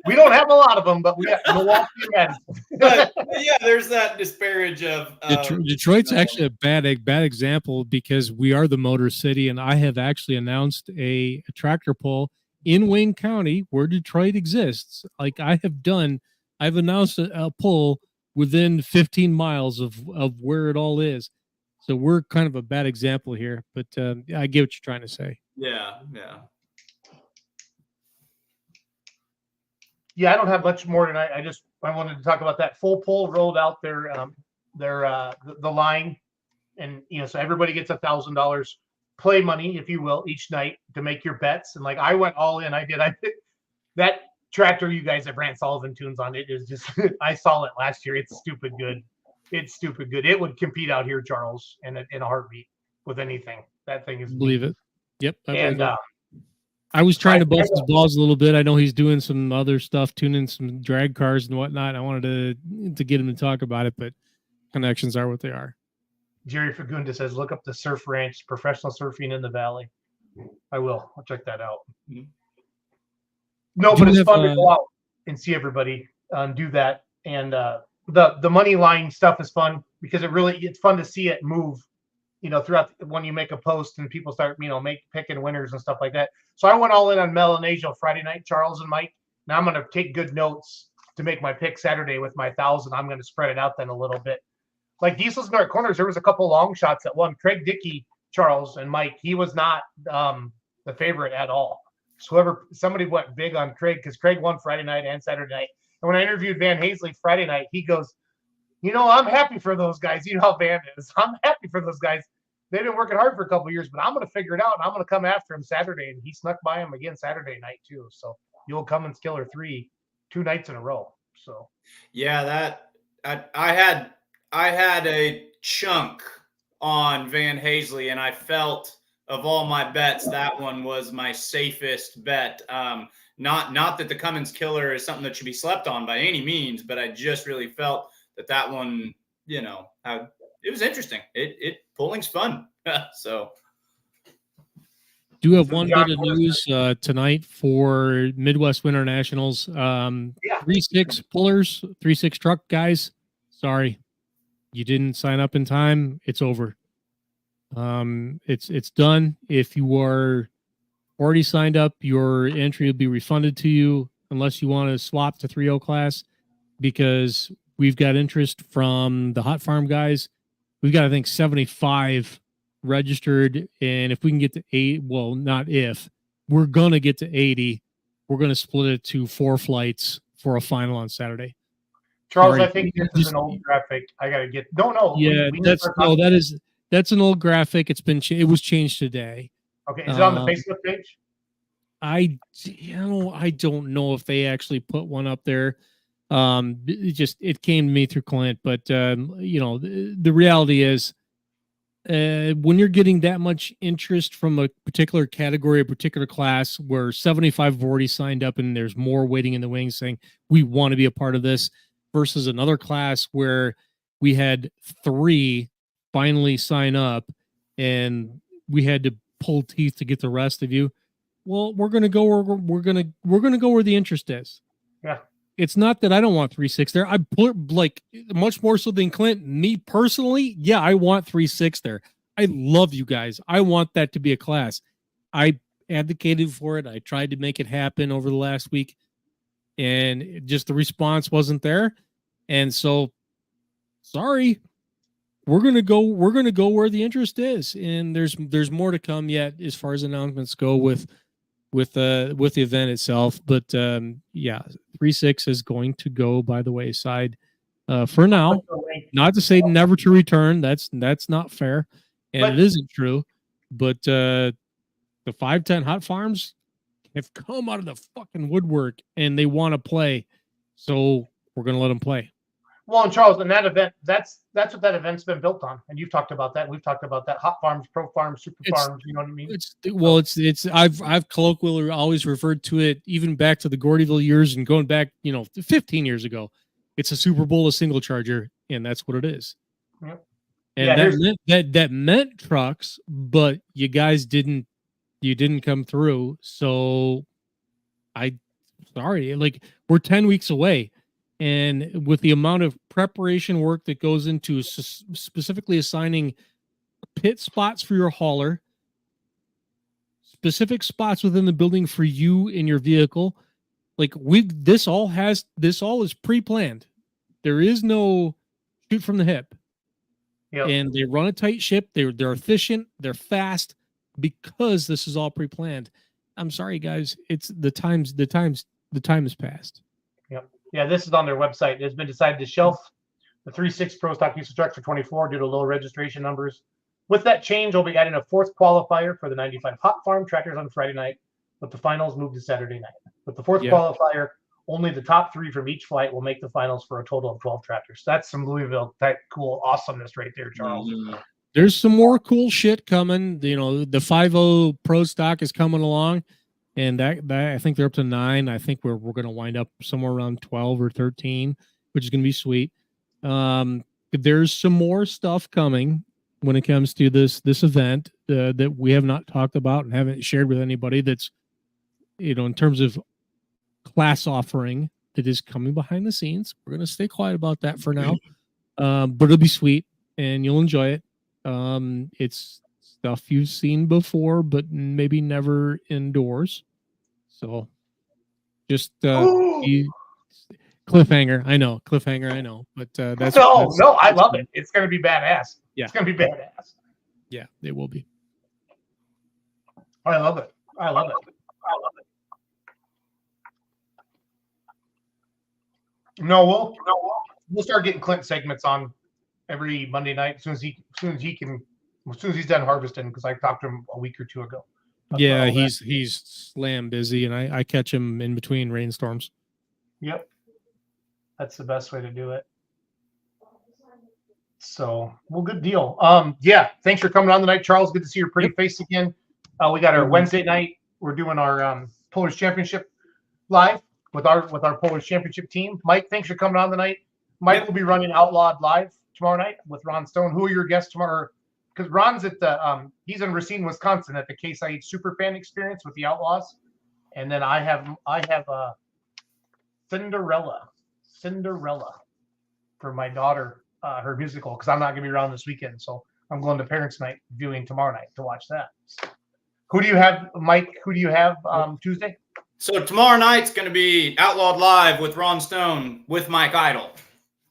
we don't have a lot of them, but we got Milwaukee and Madison. But yeah, there's that disparage of Detroit's actually a bad example, because we are the Motor City, and I have actually announced a tractor pull in Wayne County where Detroit exists. Like, I have done I've announced a pull within 15 miles of where it all is. So we're kind of a bad example here, but I get what you're trying to say. Yeah, yeah. Yeah, I don't have much more tonight. I wanted to talk about that full pull rolled out the line, and so everybody gets $1,000 play money, if you will, each night to make your bets. And like I went all in. I picked that tractor you guys have ran Sullivan tunes on. It is just I saw it last year. It's stupid good. It's stupid good. It would compete out here, Charles, in a heartbeat with anything. That thing is Believe it. Yep. And I was trying to bust his balls a little bit. I know he's doing some other stuff, tuning some drag cars and whatnot. I wanted to get him to talk about it, but connections are what they are. Jerry Fagunda says, look up the Surf Ranch, professional surfing in the valley. I will. I'll check that out. No, but it's fun to go out and see everybody do that. And the money line stuff is fun because it's fun to see it move, throughout when you make a post and people start, picking winners and stuff like that. So I went all in on Melanesia Friday night, Charles and Mike. Now I'm going to take good notes to make my pick Saturday with my 1,000. I'm going to spread it out then a little bit. Like Diesel's North Corners, there was a couple long shots that won. Craig Dickey, Charles, and Mike, he was not the favorite at all. So somebody went big on Craig because Craig won Friday night and Saturday night. And when I interviewed Van Hazley Friday night, he goes, I'm happy for those guys. You know how Van is. I'm happy for those guys. They've been working hard for a couple of years, but I'm going to figure it out, and I'm going to come after him Saturday. And he snuck by him again Saturday night too. So you'll come and Killer 3 2 nights in a row. So yeah, I had a chunk on Van Hazley, and I felt of all my bets, that one was my safest bet. Not that the Cummins Killer is something that should be slept on by any means, but I just really felt that one, it was interesting. Pulling's fun. So do have one bit of news tonight for Midwest Winter Nationals. 3-6 pullers, 3-6 truck guys. Sorry, you didn't sign up in time. It's over. It's done. If you are already signed up, your entry will be refunded to you unless you want to swap to 3.0 class, because we've got interest from the Hot Farm guys. We've got, I think, 75 registered, and if we can get to 8, well, not if, we're going to get to 80, we're going to split it to 4 flights for a final on Saturday. Charles, sorry, I think this is an old graphic. I got to get, no. Yeah, that's an old graphic. It was changed today. Okay, is it on the Facebook page? I don't know if they actually put one up there. It came to me through Clint, but the reality is, when you're getting that much interest from a particular category, a particular class, where 75 have already signed up and there's more waiting in the wings saying we want to be a part of this, versus another class where we had 3 finally sign up and we had to pull teeth to get the rest of you. Well, we're going to go where we're going to go where the interest is. Yeah. It's not that I don't want 3-6 there. I put, like, much more so than Clint. Me personally, yeah, I want 3-6 there. I love you guys. I want that to be a class. I advocated for it. I tried to make it happen over the last week, and just the response wasn't there. And so, sorry, we're gonna go where the interest is, and there's more to come yet as far as announcements go with the event itself. But 3-6 is going to go by the wayside for now. Not to say never to return. That's not fair, and it isn't true. But the 510 Hot Farms have come out of the fucking woodwork, and they want to play. So we're gonna let them play. Well, and Charles, in that event, that's what that event's been built on, and you've talked about that. And we've talked about that. Hot Farms, Pro Farms, Super Farms. You know what I mean? I've colloquially always referred to it, even back to the Gordyville years and going back, 15 years ago. It's a Super Bowl, a single charger, and that's what it is. Yep. And that meant trucks, but you guys didn't come through. So sorry, like, we're 10 weeks away. And with the amount of preparation work that goes into specifically assigning pit spots for your hauler, specific spots within the building for you in your vehicle, Like this all is pre-planned. There is no shoot from the hip. Yep. And they run a tight ship. They're efficient. They're fast because this is all pre-planned. I'm sorry, guys. It's the time has passed. Yep. Yeah, this is on their website. It has been decided to shelf the 3.6 Pro Stock diesel trucks for 24 due to low registration numbers. With that change, we'll be adding a fourth qualifier for the 95 Hot Farm tractors on Friday night, with the finals moved to Saturday night. With the fourth qualifier, only the top 3 from each flight will make the finals for a total of 12 tractors. That's some Louisville type cool awesomeness right there, Charles. There's some more cool shit coming. You know, the 5.0 Pro Stock is coming along, and that I think they're up to 9. I think we're going to wind up somewhere around 12 or 13, which is going to be sweet. There's some more stuff coming when it comes to this event that we have not talked about and haven't shared with anybody. That's, you know, in terms of class offering that is coming behind the scenes. We're going to stay quiet about that for now, but it'll be sweet and you'll enjoy it. It's stuff you've seen before, but maybe never indoors. So just cliffhanger. I know, but that's no, I love it. It's going to be badass. Yeah, it's going to be badass. Yeah, it will be. I love it. No, we'll start getting Clint segments on every Monday night as soon as he's done harvesting, because I talked to him a week or 2 ago. Yeah, he's slam busy, and I catch him in between rainstorms. Yep, that's the best way to do it. So, well, good deal. Yeah, thanks for coming on tonight, Charles. Good to see your pretty face again. We got our Wednesday night. We're doing our Pullers Championship live with our Pullers Championship team. Mike, thanks for coming on tonight. Mike will be running Outlawed live tomorrow night with Ron Stone. Who are your guests tomorrow? Because Ron's at the he's in Racine, Wisconsin, at the Case IH Superfan Experience with the Outlaws, and then I have Cinderella for my daughter, her musical, because I'm not gonna be around this weekend, so I'm going to Parents Night viewing tomorrow night to watch that. Who do you have, Mike? Who do you have Tuesday? So tomorrow night's going to be Outlawed Live with Ron Stone with Mike Idle,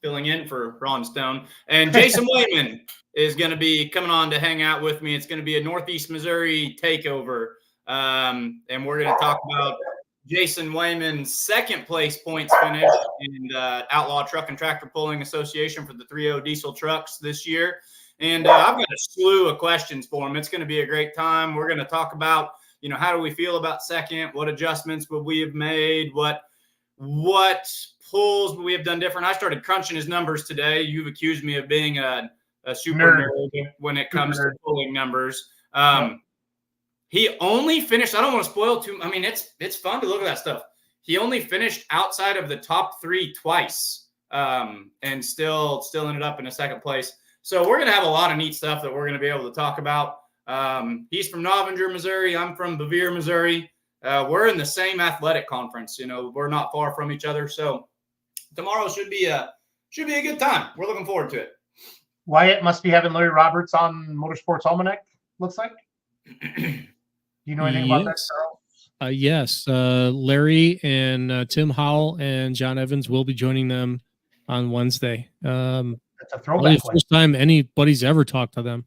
filling in for Ron Stone. And Jason Wayman is going to be coming on to hang out with me. It's going to be a Northeast Missouri takeover. And we're going to talk about Jason Wayman's second place points finish in the Outlaw Truck and Tractor Pulling Association for the 3.0 diesel trucks this year. And I've got a slew of questions for him. It's going to be a great time. We're going to talk about, you know, how do we feel about second? What adjustments would we have made? What pulls would we have done different? I started crunching his numbers today. You've accused me of being a super nerd when it comes to pulling numbers. He only finished, I don't want to spoil too, I mean, it's fun to look at that stuff. He only finished outside of the top 3 twice, and still ended up in a second place. So we're going to have a lot of neat stuff that we're going to be able to talk about. He's from Novinger, Missouri. I'm from Bevier, Missouri. We're in the same athletic conference. You know, we're not far from each other. So tomorrow should be a good time. We're looking forward to it. Wyatt must be having Larry Roberts on Motorsports Almanac, looks like. Do you know anything about that, Charles? Yes. Larry and Tim Howell and John Evans will be joining them on Wednesday. That's a throwback. The first time anybody's ever talked to them.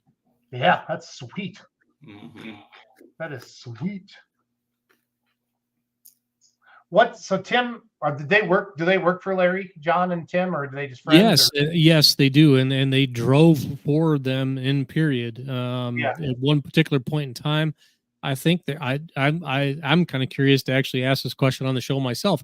Yeah, that's sweet. Mm-hmm. That is sweet. So Tim, did they work? Do they work for Larry, John, and Tim, or do they just friends? Yes, they do, and they drove for them in period. At one particular point in time, I think that I'm kind of curious to actually ask this question on the show myself.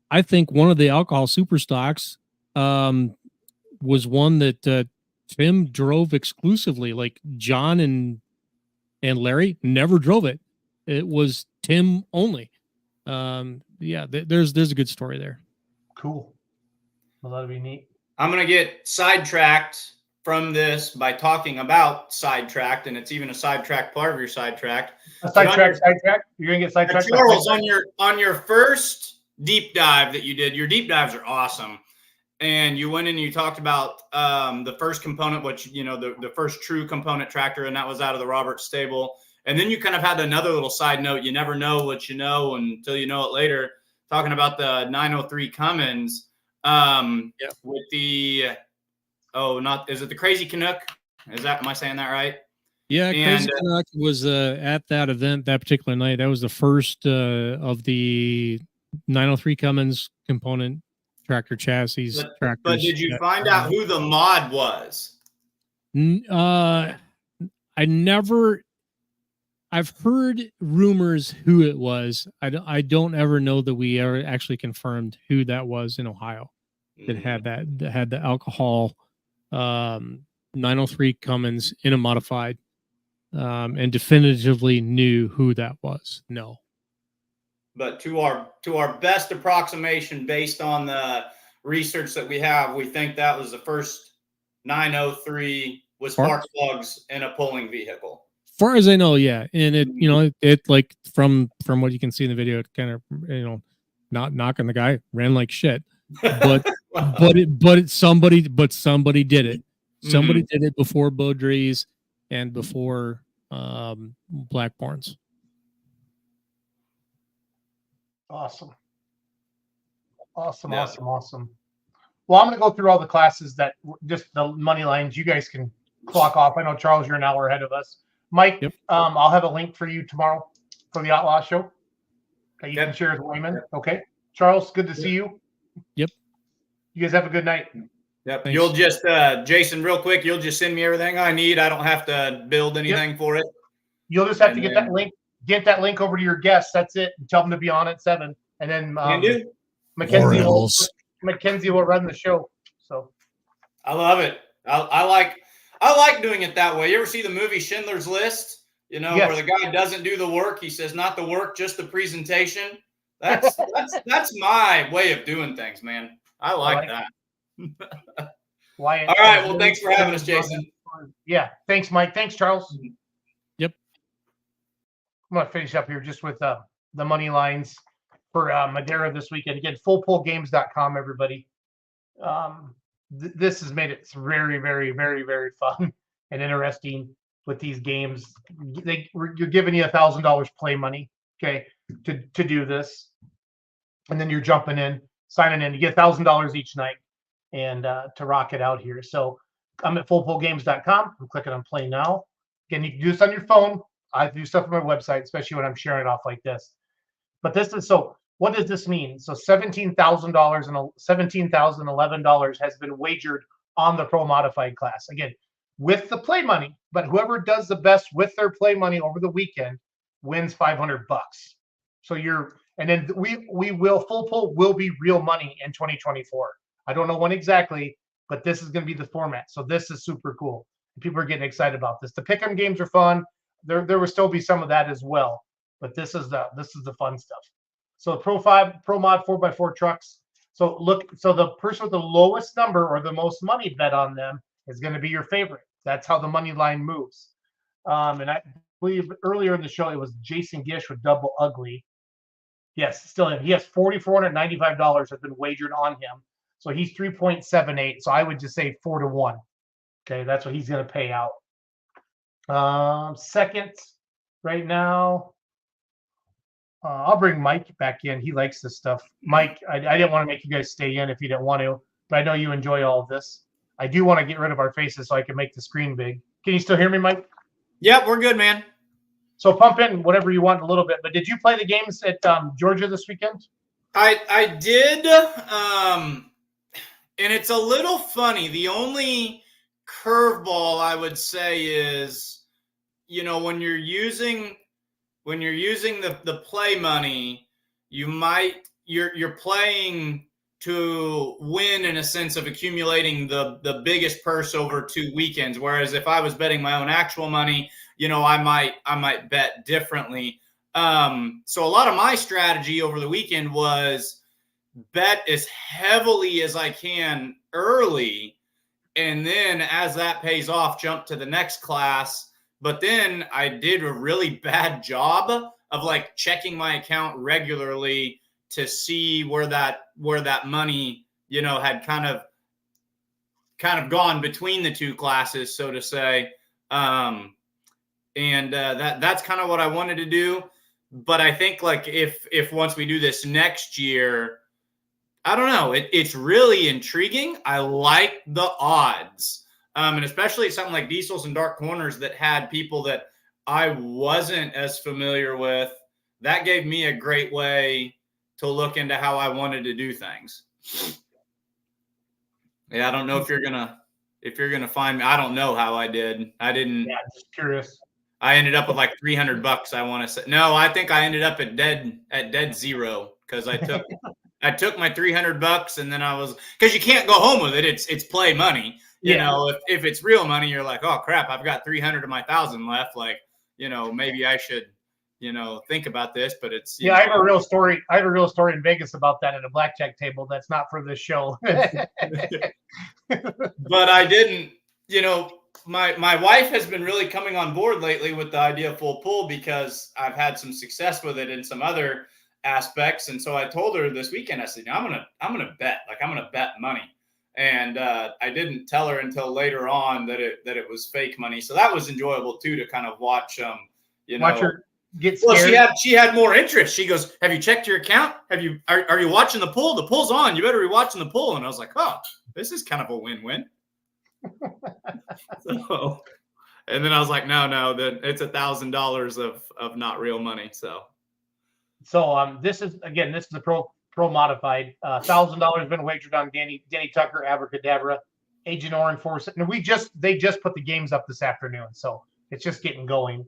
I think one of the alcohol super stocks was one that Tim drove exclusively. Like John and Larry never drove it. It was Tim only. There's a good story there. Cool. Well, that'll be neat. I'm going to get sidetracked from this by talking about sidetracked, and it's even a sidetracked part of your sidetracked. Sidetracked? You're going to get sidetracked? Charles, on your first deep dive that you did, your deep dives are awesome. And you went in and you talked about the first component, which, you know, the first true component tractor, and that was out of the Roberts stable. And then you kind of had another little side note. You never know what you know until you know it later. talking about the 903 Cummins with the is it the Crazy Canuck? Am I saying that right? Yeah, Crazy Canuck was at that event that particular night. That was the first of the 903 Cummins component tractor chassis tractors. But did you find out who the mod was? I've heard rumors who it was. I don't ever know that we ever actually confirmed who that was in Ohio that had the alcohol 903 Cummins in a modified and definitively knew who that was. No. But to our best approximation based on the research that we have, we think that was the first 903 with spark plugs in a pulling vehicle. Far as I know, yeah. And it like from what you can see in the video, it kind of, not knocking the guy, ran like shit. But somebody did it. Somebody did it before Beaudry's and before Blackborn's. Awesome. Well, I'm going to go through all the classes that just the money lines. You guys can clock off. I know, Charles, you're an hour ahead of us. Mike, I'll have a link for you tomorrow for the Outlaw Show. Okay, you can share with Wayman. Okay. Charles, good to see you. Yep. You guys have a good night. Yep. Thanks. You'll just, Jason, real quick, you'll just send me everything I need. I don't have to build anything for it. You'll just have to get that link. Get that link over to your guests. That's it. Tell them to be on at 7. And then Mackenzie will run the show. So I love it. I like doing it that way. You ever see the movie Schindler's List? Where the guy doesn't do the work. He says, not the work, just the presentation. That's my way of doing things, man. I like that. Wyatt, all right. Well, thanks for having us, Jason. Yeah. Thanks, Mike. Thanks, Charles. Yep. I'm going to finish up here just with the money lines for Madera this weekend. Again, fullpullgames.com, everybody. This has made it very, very, very, very fun and interesting with these games. You're giving you $1,000 play money, okay, to do this. And then you're jumping in, signing in. You get $1,000 each night and to rock it out here. So I'm at fullpullgames.com. I'm clicking on play now. Again, you can do this on your phone. I do stuff on my website, especially when I'm sharing it off like this. But this is what does this mean? So $17,000 and $17,011 has been wagered on the Pro Modified class. Again, with the play money, but whoever does the best with their play money over the weekend wins $500. So and then Full Pull will be real money in 2024. I don't know when exactly, but this is going to be the format. So this is super cool. People are getting excited about this. The pick'em games are fun. There will still be some of that as well, but this is the fun stuff. So Pro Mod 4x4 trucks. So the person with the lowest number or the most money bet on them is going to be your favorite. That's how the money line moves. And I believe earlier in the show it was Jason Gish with Double Ugly. Yes, still in. He has $4,495 has been wagered on him. So he's 3.78. So I would just say 4-1. Okay, that's what he's going to pay out. Second, right now, I'll bring Mike back in. He likes this stuff. Mike, I didn't want to make you guys stay in if you didn't want to, but I know you enjoy all of this. I do want to get rid of our faces so I can make the screen big. Can you still hear me, Mike? Yep, we're good, man. So pump in whatever you want a little bit. But did you play the games at Georgia this weekend? I did, and it's a little funny. The only curveball I would say is, when you're using the play money, you're playing to win in a sense of accumulating the biggest purse over 2 weekends. Whereas if I was betting my own actual money, I might bet differently. So a lot of my strategy over the weekend was bet as heavily as I can early. And then as that pays off, jump to the next class. But then I did a really bad job of checking my account regularly to see where that money, had kind of gone between the two classes, so to say. That's kind of what I wanted to do. but I think like if once we do this next year, I don't know, it's really intriguing. I like the odds. And especially something like Diesels and Dark Corners that had people that I wasn't as familiar with. That gave me a great way to look into how I wanted to do things. Yeah, I don't know if you're gonna find me. I don't know how I did. I didn't. Yeah, just curious. I ended up with like $300. I want to say no. I think I ended up at dead zero because I took my $300 and then I was because you can't go home with it. It's play money. You know, if it's real money, you're like, oh crap, I've got 300 of my 1,000 left. Like, maybe I should, think about this. But it's I have a real story. I have a real story in Vegas about that at a blackjack table. That's not for this show. But I didn't. My wife has been really coming on board lately with the idea of full pull because I've had some success with it in some other aspects. And so I told her this weekend, I said, I'm gonna bet, like I'm gonna bet money. And I didn't tell her until later on that it was fake money. So that was enjoyable too, to kind of watch watch her get scared. Well, she had more interest. She goes, have you checked your account? Are you watching the pool? The pool's on. You better be watching the pool. And I was like, oh, this is kind of a win-win. So, and then I was like, no, that it's $1,000 of not real money. So this is a pro modified. $1,000 been wagered on Danny Tucker, Abracadabra, Agent Orange Force. And they just put the games up this afternoon, so it's just getting going.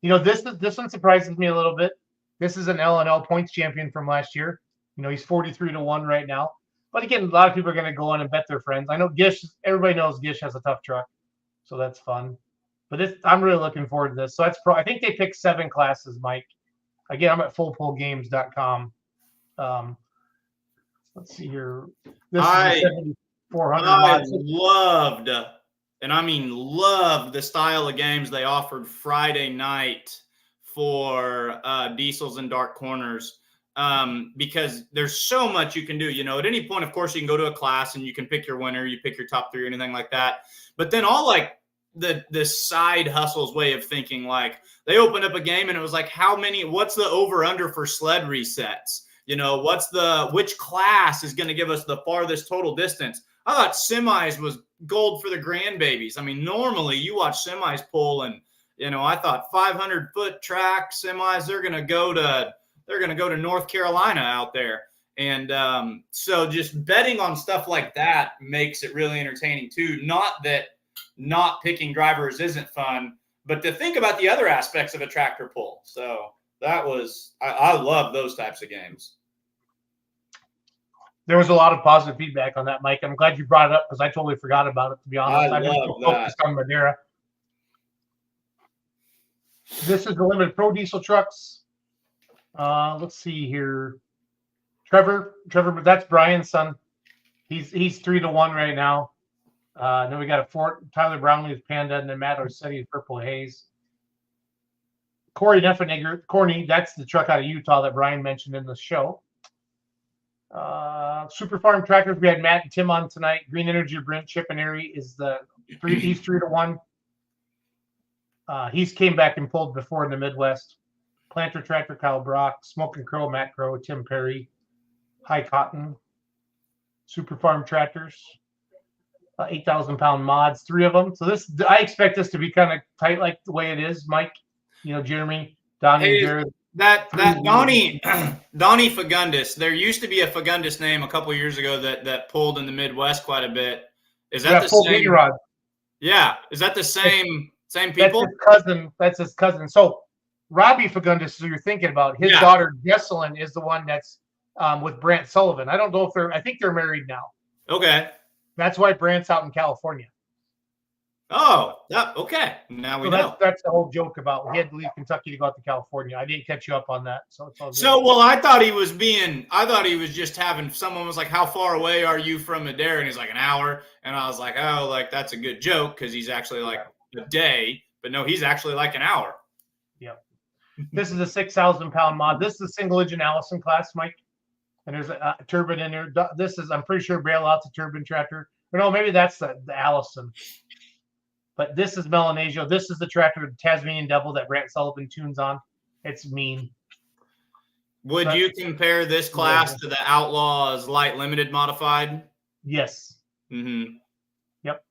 This one surprises me a little bit. This is an LNL points champion from last year. He's 43-1 right now. But again, a lot of people are going to go on and bet their friends. I know Gish. Everybody knows Gish has a tough truck, so that's fun. But I'm really looking forward to this. So that's I think they picked 7 classes, Mike. Again, I'm at fullpullgames.com. Let's see here. This is 7,400. I loved, and I mean loved, the style of games they offered Friday night for Diesels and Dark Corners. Because there's so much you can do. At any point, of course, you can go to a class and you can pick your winner, you pick your top 3 or anything like that. But then all like the side hustles way of thinking, like they opened up a game and it was like, what's the over under for sled resets? Which class is going to give us the farthest total distance? I thought semis was gold for the grandbabies. I mean, normally you watch semis pull and, I thought 500-foot track semis, they're going to go to North Carolina out there. And so just betting on stuff like that makes it really entertaining too. Not that not picking drivers isn't fun, but to think about the other aspects of a tractor pull. So that was, I love those types of games. There was a lot of positive feedback on that, Mike. I'm glad you brought it up because I totally forgot about it, to be honest. I've been focused on Madera. This is the limited pro diesel trucks. Let's see here. Trevor, but that's Brian's son. He's 3-1 right now. Then we got a Fort Tyler Brownlee with Panda, and then Matt Orsetti with Purple Haze. Corey Corny, that's the truck out of Utah that Brian mentioned in the show. Super Farm Tractors, we had Matt and Tim on tonight. Green Energy Brent Chippenary is he's 3-1. He's came back and pulled before in the Midwest. Planter Tractor, Kyle Brock. Smoking Crow, Matt Crow, Tim Perry. High Cotton. Super Farm Tractors. 8,000-pound mods, 3 of them. So I expect this to be kind of tight like the way it is, Mike. Jeremy, Donnie, Jared. That Donnie Fagundis, there used to be a Fagundis name a couple of years ago that pulled in the Midwest quite a bit. Is that the same? Yeah. Is that the same people? That's his cousin. So Robbie Fagundis, who you're thinking about, his daughter Jesselyn is the one that's with Brant Sullivan. I don't know if I think they're married now. Okay. That's why Brant's out in California. Oh, okay. Now we know. That's the whole joke about he had to leave Kentucky to go out to California. I didn't catch you up on that. So it's all good. So, I thought he was just having, someone was like, how far away are you from Madera? And he's like, an hour. And I was like, oh, like that's a good joke because he's actually like a day. But no, he's actually like an hour. Yep. This is a 6,000-pound mod. This is a single engine Allison class, Mike. And there's a turbine in there. This is, I'm pretty sure, bailout's a turbine tractor. Or no, maybe that's the Allison. But this is Melanesia. This is the tractor, the Tasmanian Devil that Brant Sullivan tunes on. It's mean. Would you compare this class to the Outlaws Light Limited Modified? Yes. Mm-hmm. Yep.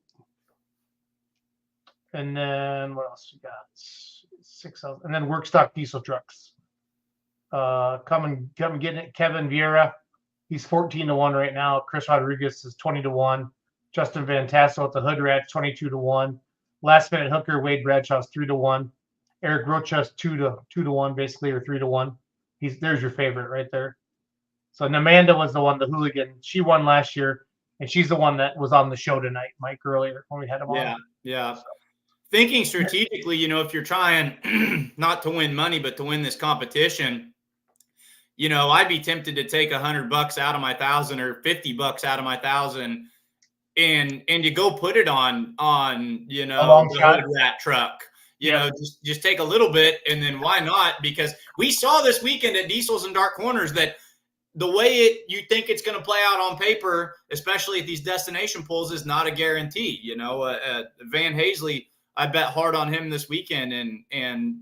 And then what else we got? 6,000. And then work stock diesel trucks. Come get it. Kevin Vieira, he's 14-1 right now. Chris Rodriguez is 20-1. Justin Van Tassel at the Hood Rats 22-1. Last minute hooker Wade Bradshaw's 3-1. Eric Rocha's 2-1 basically, or 3-1. There's your favorite right there. So Amanda was the one, the hooligan. She won last year, and she's the one that was on the show tonight, Mike, earlier when we had him on. Yeah. Thinking strategically, if you're trying not to win money, but to win this competition, I'd be tempted to take $100 out of my 1,000 or $50 out of my 1,000 and to go put it on the Hood Rat truck. Just take a little bit, and then why not? Because we saw this weekend at Diesels and Dark Corners that the way you think it's going to play out on paper, especially at these destination pulls, is not a guarantee. Van Hazley, I bet hard on him this weekend, and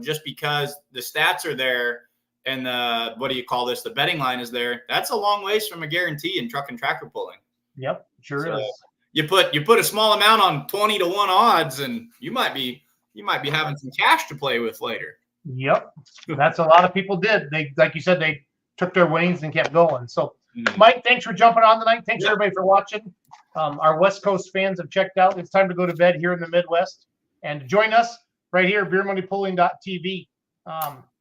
just because the stats are there and the betting line is there, that's a long ways from a guarantee in truck and tractor pulling. Yep, sure is. You put a small amount on 20-1 odds, and you might be having some cash to play with later. Yep, that's a lot of people did. They, like you said, they took their winnings and kept going. So, Mike, thanks for jumping on tonight. Thanks everybody for watching. Our West Coast fans have checked out. It's time to go to bed here in the Midwest, and join us right here, beermoneypulling.tv.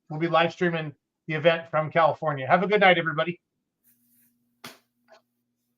We'll be live streaming the event from California. Have a good night, everybody.